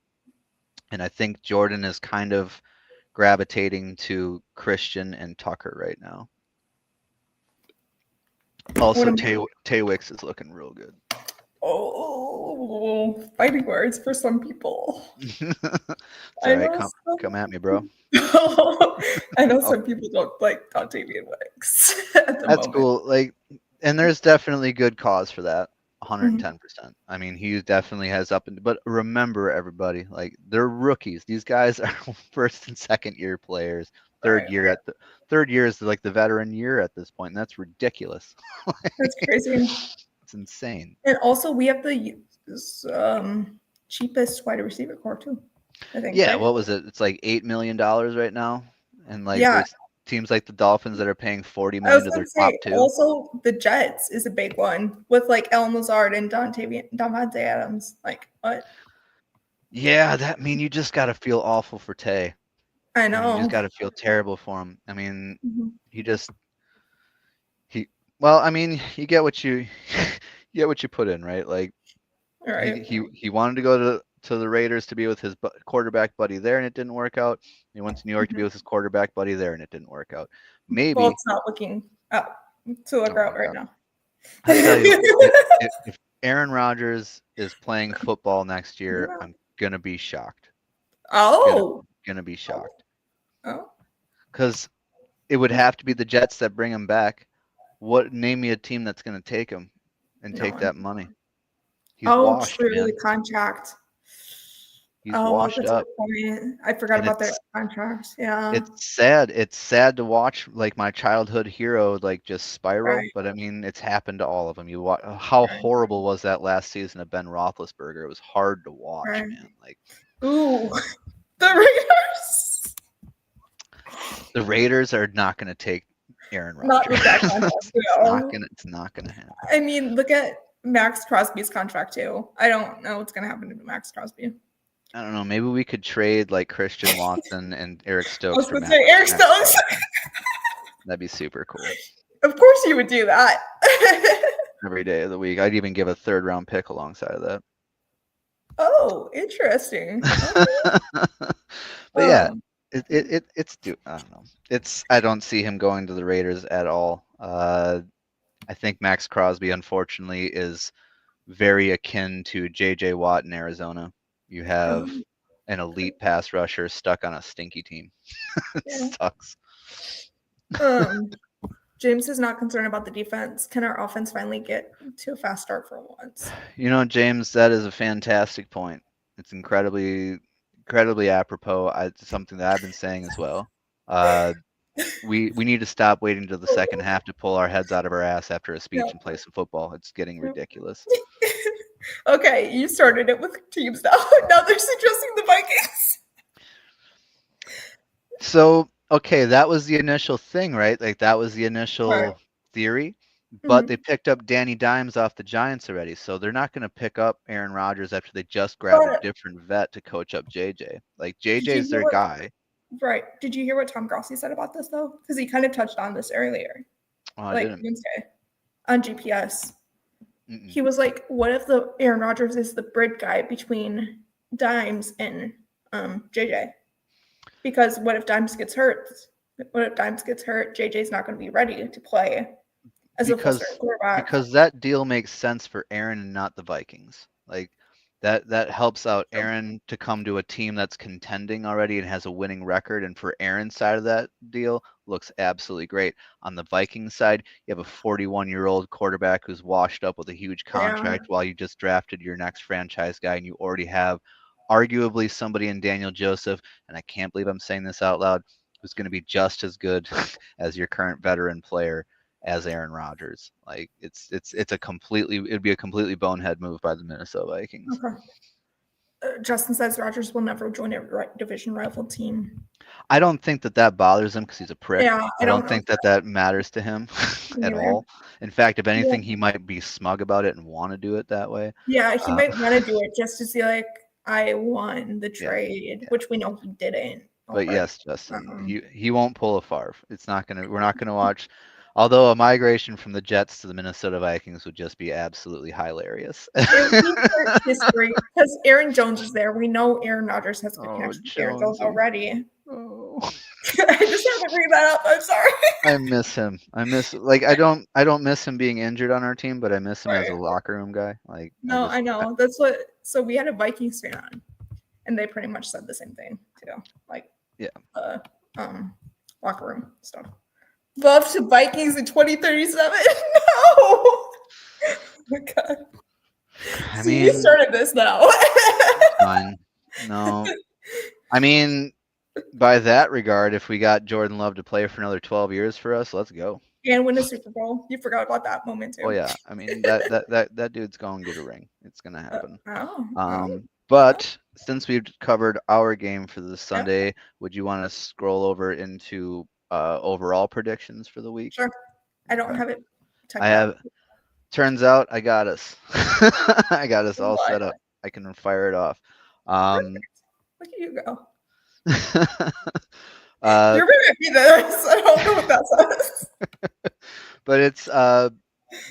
and I think Jordan is kind of gravitating to Christian and Tucker right now. Also, Tay Wicks is looking real good. Oh, fighting words for some people. Sorry, come at me, bro. I know some people don't like Dontavian Wicks at the That's moment. cool. Like, and there's definitely good cause for that. 110%. I mean, he definitely has but remember, everybody, like they're rookies. These guys are first and second year players. Third year is like the veteran year at this point, and that's ridiculous. That's crazy. It's insane. And also, we have the cheapest wide receiver core too. I think. Yeah, right? what was it? It's like $8 million right now, and like there's teams like the Dolphins that are paying $40 million to their top two. Also, the Jets is a big one with like El Lazard and Davante Adams. Like what? Yeah, you just got to feel awful for Tay. I know. You just got to feel terrible for him. I mean, you get what you put in, right? Like, right. he wanted to go to the Raiders to be with his quarterback buddy there, and it didn't work out. He went to New York to be with his quarterback buddy there, and it didn't work out. Maybe. Well, it's not looking up to look out right now. I tell you, if Aaron Rodgers is playing football next year, I'm gonna be shocked. Oh. Gonna be shocked. Oh. Because it would have to be the Jets that bring him back. Name me a team that's gonna take him and take that money. He's washed, true, man. the contract. He's washed up. I forgot about that contract. Yeah. It's sad. It's sad to watch like my childhood hero like just spiral. Right. But I mean, it's happened to all of them. How horrible was that last season of Ben Roethlisberger? It was hard to watch, man. Like, ooh, the Raiders. The Raiders are not going to take Aaron Rodgers. Not with that contract. It's not gonna happen. I mean, look at Max Crosby's contract too. I don't know what's gonna happen to Max Crosby. I don't know. Maybe we could trade like Christian Watson and Eric Stokes. I was going to say Eric Stokes. That'd be super cool. Of course you would do that. Every day of the week. I'd even give a 3rd-round pick alongside of that. Oh, interesting. But yeah, it's I don't know. I don't see him going to the Raiders at all. I think Max Crosby, unfortunately, is very akin to J.J. Watt in Arizona. You have an elite pass rusher stuck on a stinky team. It sucks. James is not concerned about the defense. Can our offense finally get to a fast start for once? James, that is a fantastic point. It's incredibly apropos. It's something that I've been saying as well. We need to stop waiting to the second half to pull our heads out of our ass after a speech and play some football. It's getting ridiculous. Okay, you started it with teams now. Now they're suggesting the Vikings. So, okay, that was the initial thing, right? Like that was the initial theory. But they picked up Danny Dimes off the Giants already, so they're not going to pick up Aaron Rodgers after they just grabbed a different vet to coach up JJ. Like JJ's their guy. Right. Did you hear what Tom Grossi said about this though? Because he kind of touched on this earlier, Wednesday on GPS. He was like, "What if the Aaron Rodgers is the bridge guy between Dimes and JJ? Because what if Dimes gets hurt? What if Dimes gets hurt? JJ's not going to be ready to play as a full-start quarterback." Because that deal makes sense for Aaron and not the Vikings. Like that helps out So, Aaron to come to a team that's contending already and has a winning record. And for Aaron's side of that deal, looks absolutely great. On the Vikings side, you have a 41-year-old quarterback who's washed up with a huge contract while you just drafted your next franchise guy, and you already have arguably somebody in Daniel Joseph, and I can't believe I'm saying this out loud, who's going to be just as good as your current veteran player as Aaron Rodgers. Like it's it'd be a completely bonehead move by the Minnesota Vikings. okay. Justin says Rodgers will never join a division rival team. I don't think that bothers him because he's a prick. Yeah, I don't think that matters to him at all. In fact, if anything, he might be smug about it and want to do it that way. Yeah, he might want to do it just to see, like, I won the trade, which we know he didn't. But yes, Justin, he won't pull a Favre. We're not gonna watch. Although a migration from the Jets to the Minnesota Vikings would just be absolutely hilarious. It would be history because Aaron Jones is there. We know Aaron Rodgers has a good connection to Aaron Jones already. Oh. I just had to bring that up. I'm sorry. I miss him. I don't miss him being injured on our team, but I miss him as a locker room guy. Like no, I know. That's what. So we had a Vikings fan on, and they pretty much said the same thing too. Like locker room stuff. Love to Vikings in 2037. No. Oh my God. I mean, you started this now. Fine. No. I mean, by that regard, if we got Jordan Love to play for another 12 years for us, let's go. And win a Super Bowl. You forgot about that moment too. Oh yeah. I mean that dude's going to get a ring. It's gonna happen. Oh. But since we've covered our game for this Sunday, would you want to scroll over into overall predictions for the week? Sure. I don't have it. I have. Turns out I got us. I got us all set up. I can fire it off. Look at you go. You're very happy this. I don't know what that says. But it's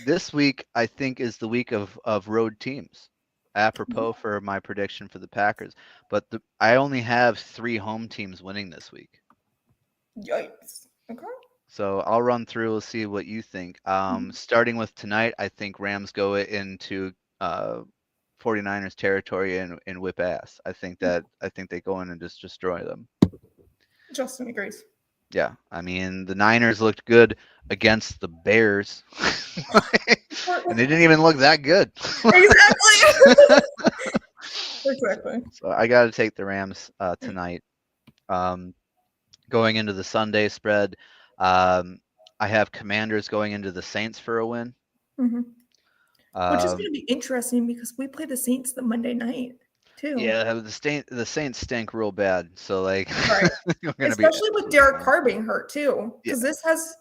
this week I think is the week of road teams. Apropos for my prediction for the Packers. But I only have 3 home teams winning this week. Yikes. Okay. So I'll run through. We'll see what you think. Starting with tonight, I think Rams go into 49ers territory and whip ass. I think they go in and just destroy them. Justin agrees. Yeah, I mean the Niners looked good against the Bears, and they didn't even look that good. Exactly. Exactly. So I got to take the Rams tonight. Going into the Sunday spread, I have Commanders going into the Saints for a win. Mm-hmm. Which is going to be interesting because we play the Saints the Monday night too. Yeah, the Saints stink real bad. So like, right. Especially with Derek Carr being hurt too, because this has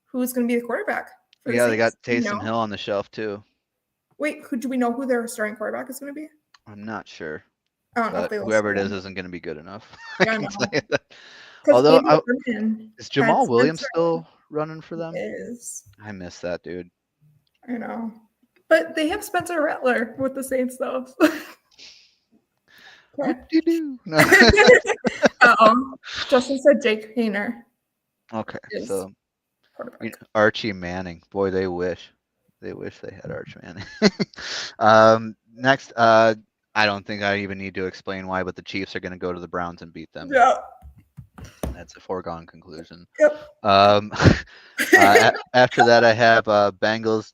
who's going to be the quarterback. For the Saints, they got Taysom Hill on the shelf too. Wait, do we know who their starting quarterback is going to be? I'm not sure. I don't know if whoever it is isn't going to be good enough. Yeah, I know. Although is Jamal Williams still running for them? He is. I miss that dude. I know. But they have Spencer Rattler with the Saints, though. What do you do? No. Justin said Jake Hayner. Okay, so Archie Manning. Boy, they wish they had Archie Manning. Next, I don't think I even need to explain why, but the Chiefs are going to go to the Browns and beat them. Yeah. That's a foregone conclusion. Yep. After that, I have Bengals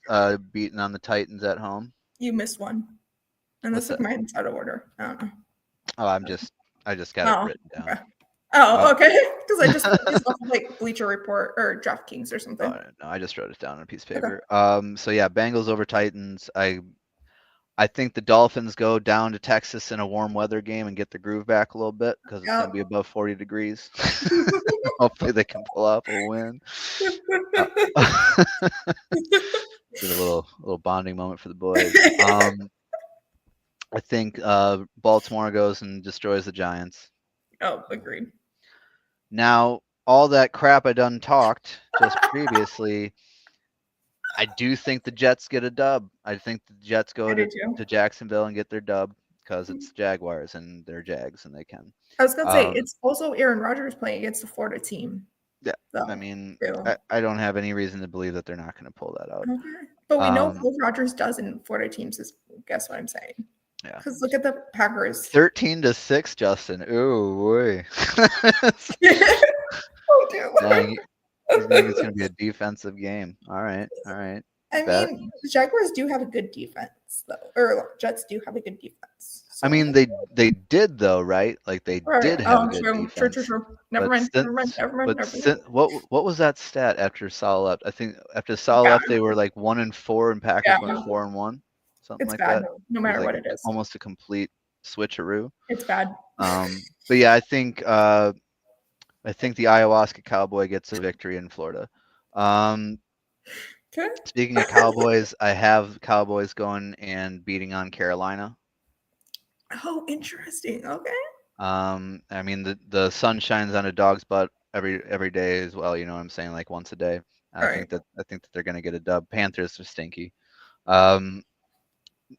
beating on the Titans at home. You missed one. And this is mine's out of order. I don't know. Oh, I just got it written down. Okay. Oh, okay. Because I just like Bleacher Report or DraftKings or something. Oh, no, I just wrote it down on a piece of paper. Okay. So yeah, Bengals over Titans. I think the Dolphins go down to Texas in a warm weather game and get the groove back a little bit because it's going to be above 40 degrees. Hopefully they can pull off a win. It's a little bonding moment for the boys. I think Baltimore goes and destroys the Giants. Oh, agreed. Now, all that crap I done talked just previously, I do think the Jets get a dub. I think the Jets go to Jacksonville and get their dub because it's Jaguars and they're Jags and they can. I was going to say, it's also Aaron Rodgers playing against the Florida team. Yeah, so, I mean, I don't have any reason to believe that they're not going to pull that out. Okay. But we know what Rodgers does in Florida teams is, guess what I'm saying? Yeah. Because look at the Packers. 13-6, Justin. Ooh, boy. Oh, dude. Dang, you think it's going to be a defensive game. All right. All right. I Bet. mean, the Jaguars do have a good defense, though. Or Jets do have a good defense. I So. mean, they did though, right? Like they Right. did have a good True. True. True. defense. True. Never But mind. Never mind. since Never mind. but Never mind. since what was that stat after Salah left? I think after Salah Bad. left, they were like 1-4, and Packers Yeah. went 4-1, something It's like bad. that. No It was matter like what it is. almost a complete switcheroo. It's bad. But yeah, I think the ayahuasca cowboy gets a victory in Florida. Okay. Speaking of Cowboys, I have Cowboys going and beating on Carolina. Oh, interesting. Okay. I mean the sun shines on a dog's butt every day as well. You know what I'm saying? Like once a day. I Right. think that they're gonna get a dub. Panthers are stinky.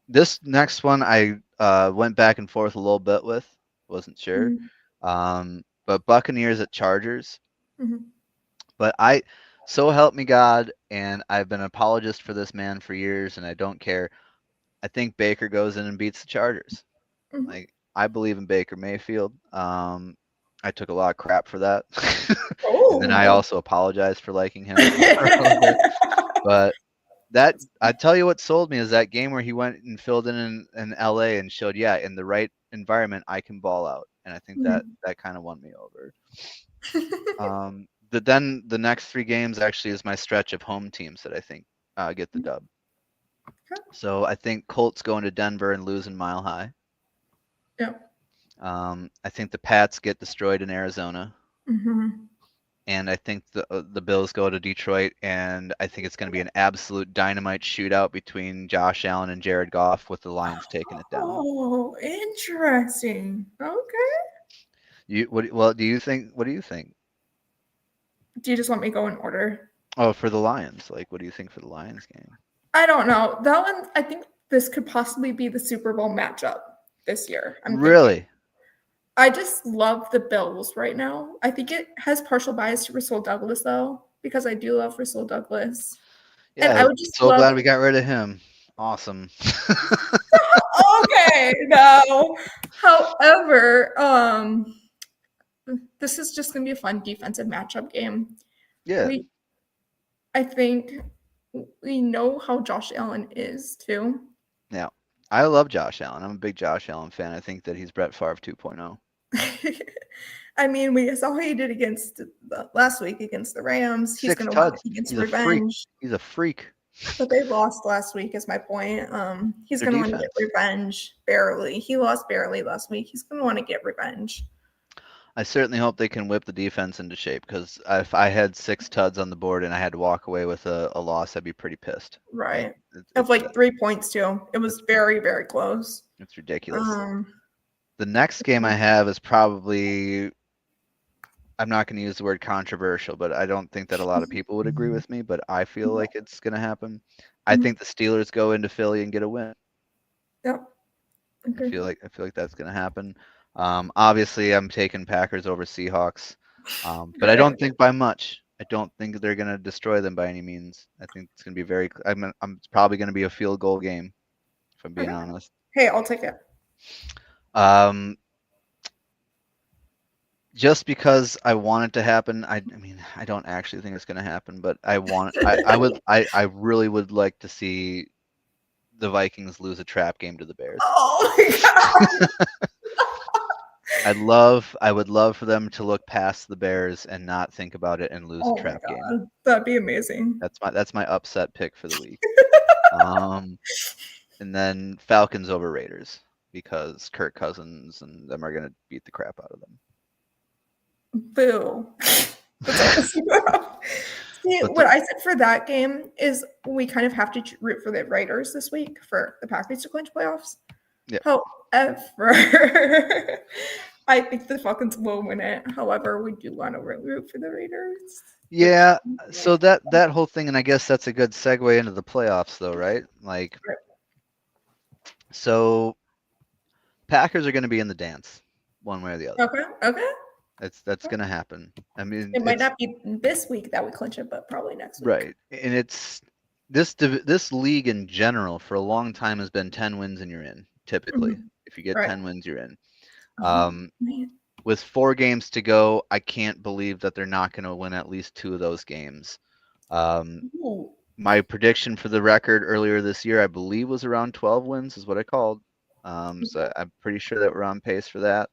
This next one I went back and forth a little bit with. Wasn't sure. But Buccaneers at Chargers. Mm-hmm. But so help me God, and I've been an apologist for this man for years, and I don't care. I think Baker goes in and beats the Chargers. Mm-hmm. Like I believe in Baker Mayfield. I took a lot of crap for that, and then I also apologized for liking him for a little bit. But that I tell you what sold me is that game where he went and filled in LA and showed, yeah, in the right environment I can ball out, and I think that kind of won me over. But then the next 3 games actually is my stretch of home teams that I think get the dub. So I think Colts going to Denver and losing Mile High. Yeah. I think the Pats get destroyed in Arizona. And I think the Bills go to Detroit, and I think it's going to be an absolute dynamite shootout between Josh Allen and Jared Goff, with the Lions taking it down. Oh, interesting. Okay. What do you think? What do you think? Do you just want me to go in order? Oh, for the Lions. Like, what do you think for the Lions game? I don't know. That one, I think this could possibly be the Super Bowl matchup this year. Really? I just love the Bills right now. I think it has partial bias to Rasul Douglas, though, because I do love Rasul Douglas. Yeah, and I would just glad we got rid of him. Awesome. Okay, no. However, this is just going to be a fun defensive matchup game. Yeah. I think we know how Josh Allen is, too. Yeah. I love Josh Allen. I'm a big Josh Allen fan. I think that he's Brett Favre 2.0. I mean, we saw how he did against last week against the Rams. He's going to want against revenge. He's a freak. But they lost last week, is my point. He's going to want to get revenge. Barely. He lost barely last week. He's going to want to get revenge. I certainly hope they can whip the defense into shape, because if I had 6 tuds on the board and I had to walk away with a loss, I'd be pretty pissed. Right. Of like 3 points, too. It was very, very close. It's ridiculous. The next game I have is probably, I'm not going to use the word controversial, but I don't think that a lot of people would agree with me, but I feel like it's going to happen. I think the Steelers go into Philly and get a win. Yep. Okay. I feel like that's going to happen. Obviously, I'm taking Packers over Seahawks, but I don't think by much. I don't think they're going to destroy them by any means. I think it's going to be it's probably going to be a field goal game, if I'm being honest. Hey, I'll take it. Just because I want it to happen, I mean, I don't actually think it's going to happen, but I really would like to see the Vikings lose a trap game to the Bears. Oh my God. I would love for them to look past the Bears and not think about it and lose a trap game. That'd be amazing. That's my upset pick for the week. And then Falcons over Raiders, because Kirk Cousins and them are going to beat the crap out of them. Boo. What I said for that game is we kind of have to root for the Raiders this week for the Packers to clinch playoffs. Yeah. However, I think the Falcons will win it. However, we do want to root for the Raiders. Yeah. So that whole thing, and I guess that's a good segue into the playoffs, though, right? Like, so Packers are going to be in the dance, one way or the other. Okay. That's going to happen. I mean, it might not be this week that we clinch it, but probably next week. Right. And it's this league in general for a long time has been 10 wins and you're in. typically. Mhm. If you get Right. 10 wins, you're in. Oh, man. With 4 games to go, I can't believe that they're not going to win at least 2 of those games. Ooh. My prediction for the record earlier this year, I believe, was around 12 wins, is what I called. So I'm pretty sure that we're on pace for that.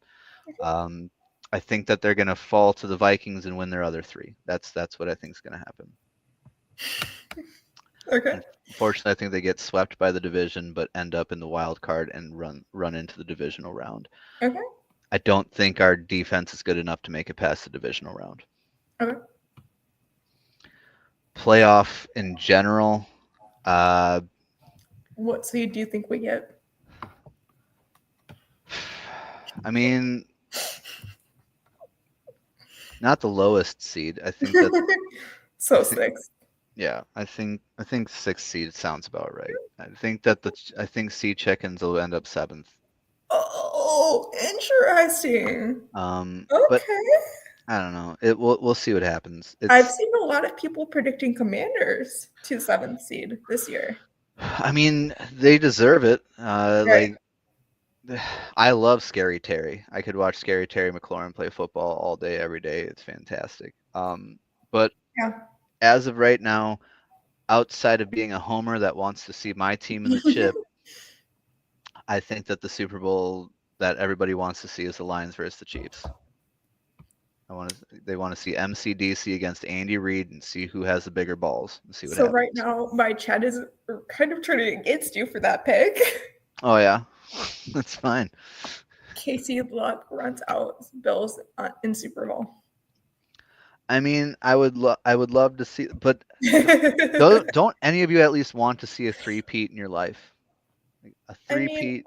I think that they're going to fall to the Vikings and win their other 3. That's what I think is going to happen. Okay. Unfortunately, I think they get swept by the division, but end up in the wild card and run into the divisional round. Okay. I don't think our defense is good enough to make it past the divisional round. Okay. Playoff in general, What seed do you think we get? I mean, not the lowest seed. I think that So I think, 6. yeah, I think 6th seed sounds about right. I think that I think Sea Chickens will end up 7th. Oh, interesting. But Okay. I don't know. We'll see what happens. I've seen a lot of people predicting Commanders to 7th seed this year. I mean, they deserve it. Right. I love Scary Terry. I could watch Scary Terry McLaurin play football all day, every day. It's fantastic. But Yeah. as of right now, outside of being a homer that wants to see my team in the chip, I think that the Super Bowl that everybody wants to see is the Lions versus the Chiefs. They want to see MCDC against Andy Reid and see who has the bigger balls and see what So happens. right now, my chat is kind of turning against you for that pick. Oh yeah, that's fine. Casey Luck runs out Bills in Super Bowl. I mean, I would love to see, but don't any of you at least want to see a three-peat in your life? Like, a I mean, three-peat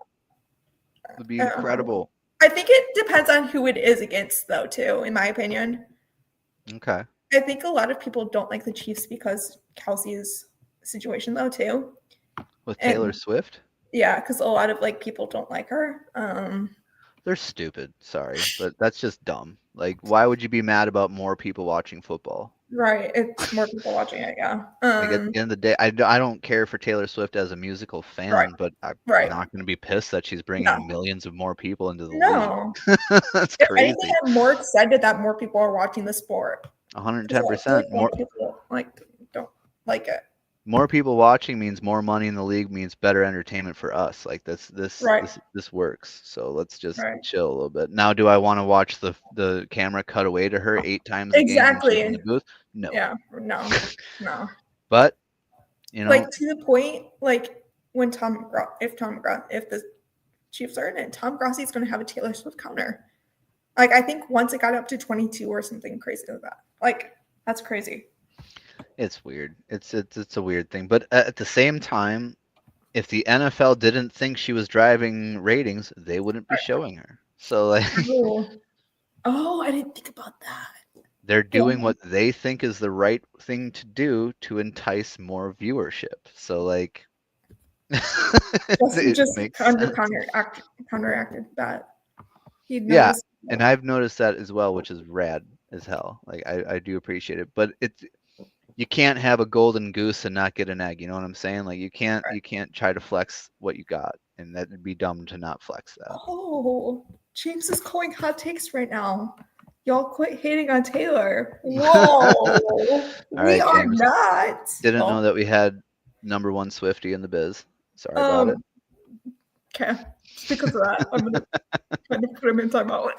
would be incredible. I think it depends on who it is against, though, too, in my opinion. Okay. I think a lot of people don't like the Chiefs because Kelsey's situation, though, too. With Taylor Swift? Yeah, because a lot of people don't like her. They're stupid. Sorry, but that's just dumb. Like, why would you be mad about more people watching football? Right, it's more people watching it. Yeah. Like at the end of the day, I don't care for Taylor Swift as a musical fan, Right. but I'm Right. not going to be pissed that she's bringing No. millions of more people into the No. league. That's If crazy. anything, I'm more excited that more people are watching the sport. 110%. More people don't like it. More people watching means more money in the league, means better entertainment for us. Like this works. So let's just chill a little bit. Now, do I want to watch the camera cut away to her 8 times a game when she's in the booth? No. Yeah, no. But you know, to the point, when if the Chiefs are in it, Tom Grossi is going to have a Taylor Swift counter. I think once it got up to 22 or something crazy like that. That's crazy. It's weird. It's a weird thing. But at the same time, if the NFL didn't think she was driving ratings, they wouldn't be showing her. So oh, I didn't think about that. They're doing what they think is the right thing to do to entice more viewership. So just counteracted that. Yeah, and I've noticed that as well, which is rad as hell. I do appreciate it, but you can't have a golden goose and not get an egg. You know what I'm saying? You can't try to flex what you got, and that'd be dumb to not flex that. Oh, James is calling hot takes right now. Y'all quit hating on Taylor. Whoa, we are James. not. Didn't know that we had #1 Swiftie in the biz. Sorry about it. Okay, just because of that, I'm gonna put him in timeout.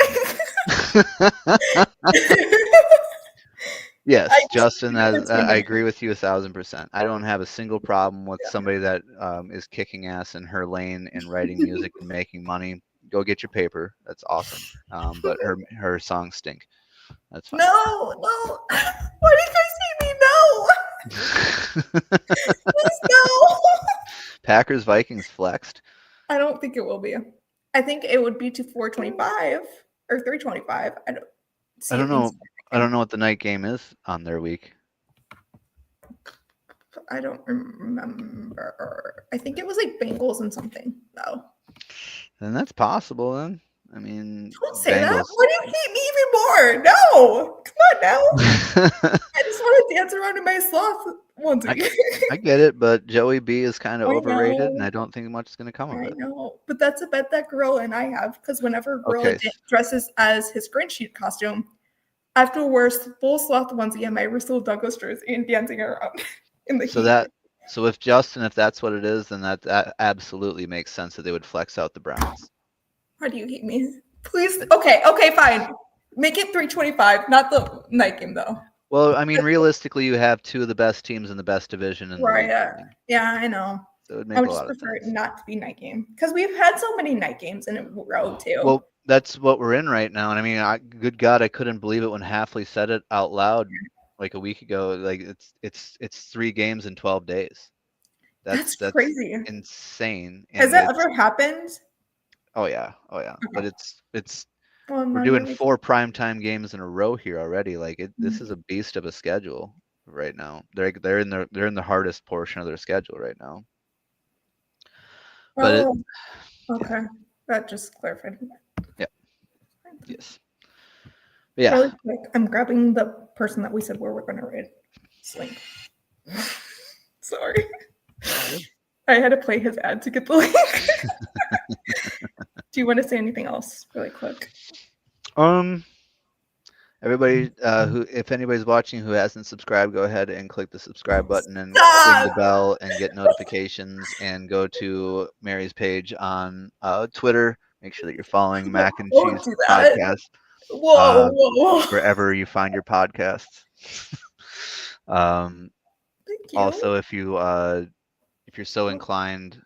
Yes, Justin, I agree with you 1,000%. I don't have a single problem with somebody that is kicking ass in her lane and writing music and making money. Go get your paper. That's awesome. But her songs stink. That's fine. No. Why did you say me no? Please no. Packers Vikings flexed. I don't think it will be. I think it would be to 425 or 325. I don't know. I don't know what the night game is on their week. I don't remember. I think it was Bengals and something, though. Then that's possible, then. I mean, don't say that. Why do you hate me even more? No, come on now. I just want to dance around in my sloth onesie. I get it, but Joey B is kind of I overrated, and know. I don't think much is going to come of I it. know, but that's a bet that Gorilla and I have, because whenever Gorilla Okay. dresses as his Grinch sheet costume, I have to wear full sloth onesie and my Russell Douglas jersey and dancing around in the heat. So if Justin, if that's what it is, then that absolutely makes sense that they would flex out the Browns. Why do you hate me? Please. Okay, fine. Make it 325, not the night game though. Well, I mean, realistically, you have two of the best teams in the best division in the league. Yeah, I know. So it would make I would a just lot of prefer it sense. not to be night game, because we've had so many night games in a row too. Well, that's what we're in right now, and I mean, good God, I couldn't believe it when Halfley said it out loud like a week ago. Like it's 3 games in 12 days. That's That's crazy. insane. Has that ever happened? Oh yeah. Okay. But it's Well, we're doing 4 primetime games in a row here already. Like this is a beast of a schedule right now. They're in the hardest portion of their schedule right now. But okay, that just clarified. Yeah. Yes. Yeah. Really quick, I'm grabbing the person that we said where we're going to read. Link. Sorry. I had to play his ad to get the link. Do you want to say anything else really quick? Everybody if anybody's watching who hasn't subscribed, go ahead and click the subscribe button and ring the bell and get notifications, and go to Mary's page on Twitter. Make sure that you're following Mac and Cheese Podcast. Whoa. Wherever you find your podcasts. Thank you. Also, if you're so inclined,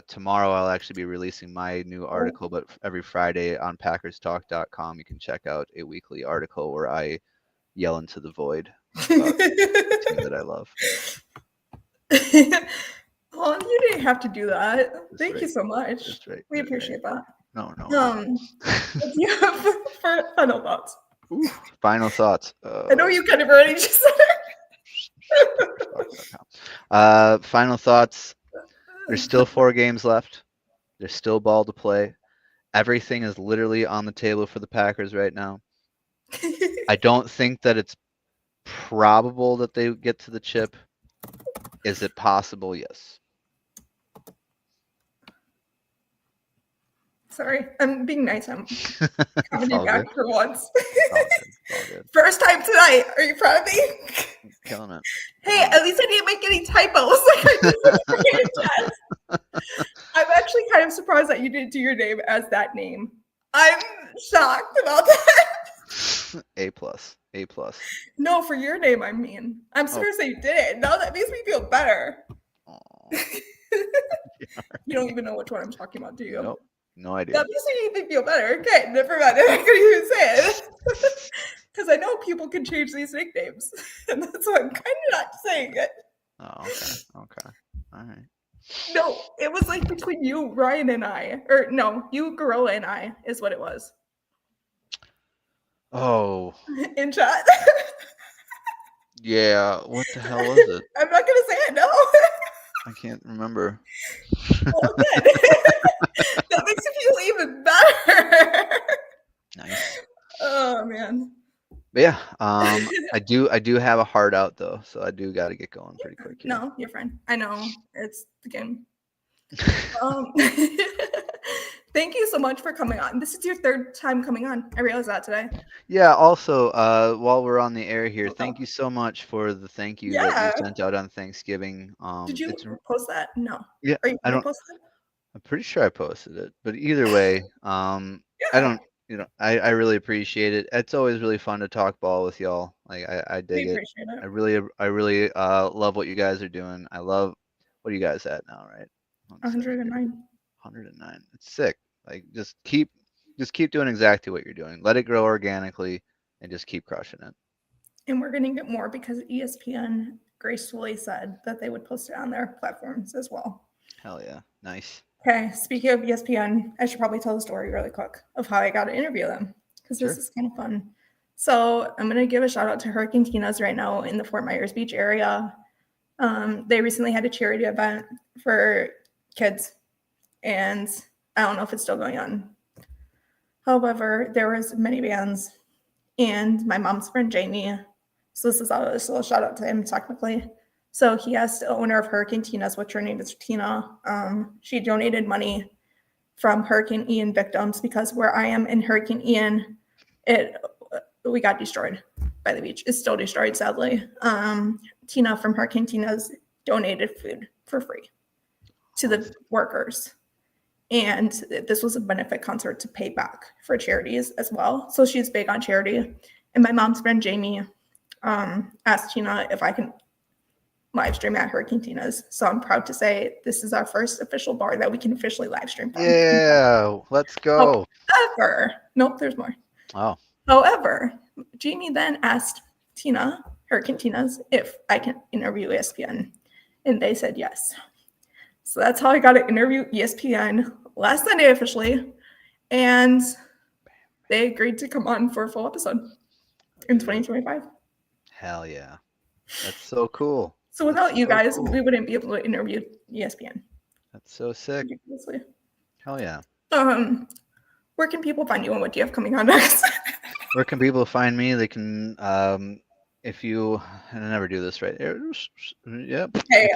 tomorrow I'll actually be releasing my new article, but every Friday on PackersTalk.com you can check out a weekly article where I yell into the void about the team that I love. Well, you didn't have to do that. Thank you so much. We appreciate that. No. What do you have for final thoughts? Final thoughts. I know you kind of already just said it. Final thoughts. There's still 4 games left. There's still ball to play. Everything is literally on the table for the Packers right now. I don't think that it's probable that they get to the chip. Is it possible? Yes. Sorry, I'm being nice. I'm coming back for once. All good. First time tonight. Are you proud of me? Killing it. Hey, at least I didn't make any typos. I'm actually kind of surprised that you didn't do your name as that name. I'm shocked about that. A+. No, for your name, I mean. I'm surprised that you did it. Now that makes me feel better. You don't even know which one I'm talking about, do you? Nope. No idea. That makes me even feel better. Okay, never mind. I'm not going to even say it. Because I know people can change these nicknames. And that's why I'm kind of not saying it. Oh, okay. All right. No, it was like between you, Ryan, and I. Or no, you, Gorilla, and I is what it was. Oh. In chat. Yeah, what the hell was it? I'm not going to say it, no. I can't remember. Well, good. That makes me feel even better. Nice. Oh, man. But yeah, I do have a heart out though, so I do got to get going pretty quick here. No, you're fine. I know it's the game. Thank you so much for coming on. This is your 3rd time coming on. I realized that today. Yeah. Also, while we're on the air here, thank you so much for the thank you that you sent out on Thanksgiving. Did you post that? No. Yeah. Are you gonna post it? I'm pretty sure I posted it, but either way, I don't. I really appreciate it. It's always really fun to talk ball with y'all. Like I dig it. I really love what you guys are doing. I love what are you guys at now, right? 109. 109. It's sick. Like just keep doing exactly what you're doing. Let it grow organically and just keep crushing it. And we're gonna get more because ESPN gracefully said that they would post it on their platforms as well. Hell yeah. Nice. Okay, speaking of ESPN, I should probably tell the story really quick of how I got to interview them, because this is kind of fun. So I'm going to give a shout out to Hurricane Tina's right now in the Fort Myers Beach area. They recently had a charity event for kids, and I don't know if it's still going on. However, there was many bands, and my mom's friend Jamie So this is a little shout out to him technically. So he asked the owner of Hurricane Tina's, which her name is Tina. She donated money from Hurricane Ian victims because where I am in Hurricane Ian, we got destroyed by the beach. It's still destroyed, sadly. Tina from Hurricane Tina's donated food for free to the workers. And this was a benefit concert to pay back for charities as well. So she's big on charity. And my mom's friend Jamie asked Tina if I can live stream at Hurricane Tina's. So I'm proud to say this is our first official bar that we can officially live stream from. Yeah, let's go. However, nope, there's more. Oh. However, Jamie then asked Tina, Hurricane Tina's, if I can interview ESPN. And they said yes. So that's how I got to interview ESPN last Sunday officially. And they agreed to come on for a full episode in 2025. Hell yeah. That's so cool. So without you guys, we wouldn't be able to interview ESPN. That's so sick. Ridiculously. Hell yeah. Where can people find you and what do you have coming on next? Where can people find me? They can, if you, I never do this right. Yep. Hey,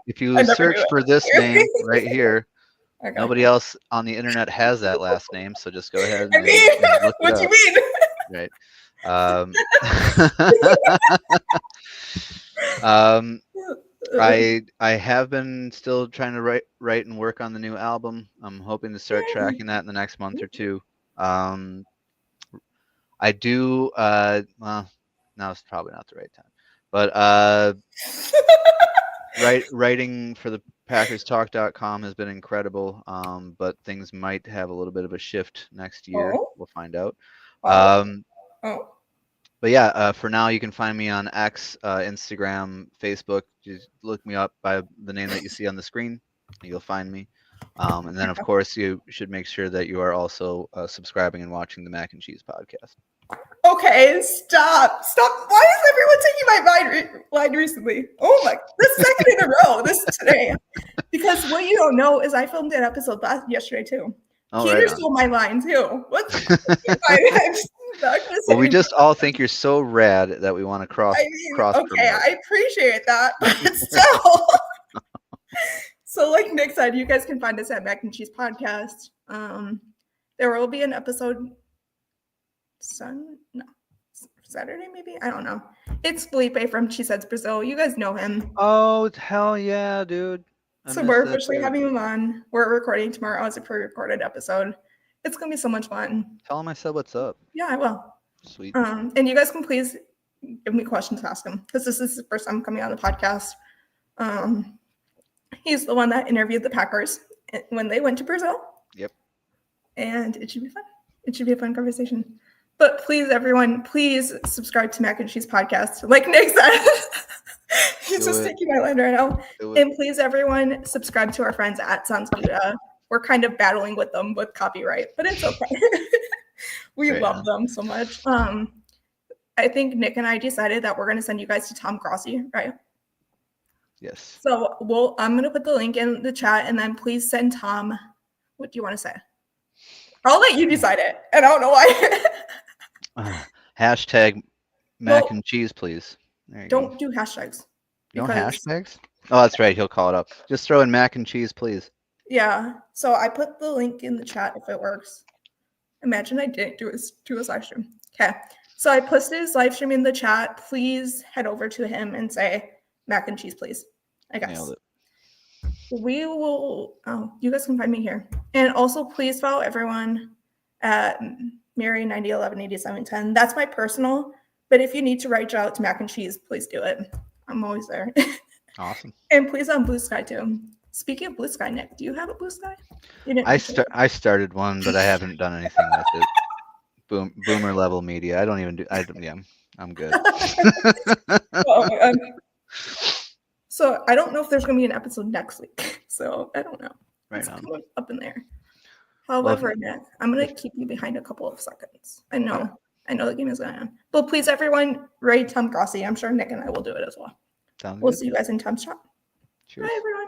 if you search for this name right here, okay. Nobody else on the internet has that last name, so just go ahead and, and look what do you mean? Right. I have been still trying to write and work on the new album. I'm hoping to start tracking that in the next month or two. I do well, now it's probably not the right time, but writing for the PackersTalk.com has been incredible, but things might have a little bit of a shift next year. We'll find out. But yeah, for now you can find me on X, Instagram, Facebook. Just look me up by the name that you see on the screen. You'll find me. And then, of course, you should make sure that you are also subscribing and watching the Mac and Cheese podcast. Okay, stop. Why is everyone taking my line recently? Oh my, the second in a row, this today. Because what you don't know is I filmed an episode yesterday too. Oh, Peter stole my line too. Well, we just all think you're so rad that we want to cross. Okay, I appreciate that, but still. So, like Nick said, you guys can find us at Mac and Cheese Podcast. There will be an episode Saturday, maybe? I don't know. It's Felipe from She Says Brazil. You guys know him. Oh, hell yeah, dude. So we're officially having him on. We're recording tomorrow as a pre-recorded episode. It's going to be so much fun. Tell him I said what's up. Yeah, I will. Sweet. And you guys can please give me questions to ask him because this is the first time coming on the podcast. He's the one that interviewed the Packers when they went to Brazil. Yep. And it should be fun. It should be a fun conversation. But please, everyone, please subscribe to Mac and Cheese Podcast. Like Nick said, he's just taking my line right now. And please, everyone, subscribe to our friends at Sans Buddha. We're kind of battling with them with copyright, but it's okay. We love them so much. I think Nick and I decided that we're going to send you guys to Tom Grossi, right? Yes. So I'm going to put the link in the chat, and then please send Tom. What do you want to say? I'll let you decide it, and I don't know why. Hashtag Mac and Cheese, please. There you don't go. do hashtags. No hashtags? Oh, that's right. He'll call it up. Just throw in Mac and Cheese, please. Yeah. So I put the link in the chat if it works. Imagine I didn't do a live stream. Okay. So I posted his live stream in the chat. Please head over to him and say Mac and Cheese, please. I guess. Nailed it. We will. Oh, you guys can find me here. And also, please follow everyone at Mary 90118710. That's my personal. But if you need to reach out to Mac and Cheese, please do it. I'm always there. Awesome. And please on Blue Sky too. Speaking of Blue Sky, Nick, do you have a Blue Sky? I started one, but I haven't done anything with it. Boomer level media. I don't even do. Yeah, I'm good. So I don't know if there's going to be an episode next week. So I don't know. Right on. Up in there. However, Nick, I'm going to keep you behind a couple of seconds. I know the game is going on. But please, everyone, rate Tom Grossi. I'm sure Nick and I will do it as well. We'll see you guys in Tom's shop. Cheers. Bye, everyone.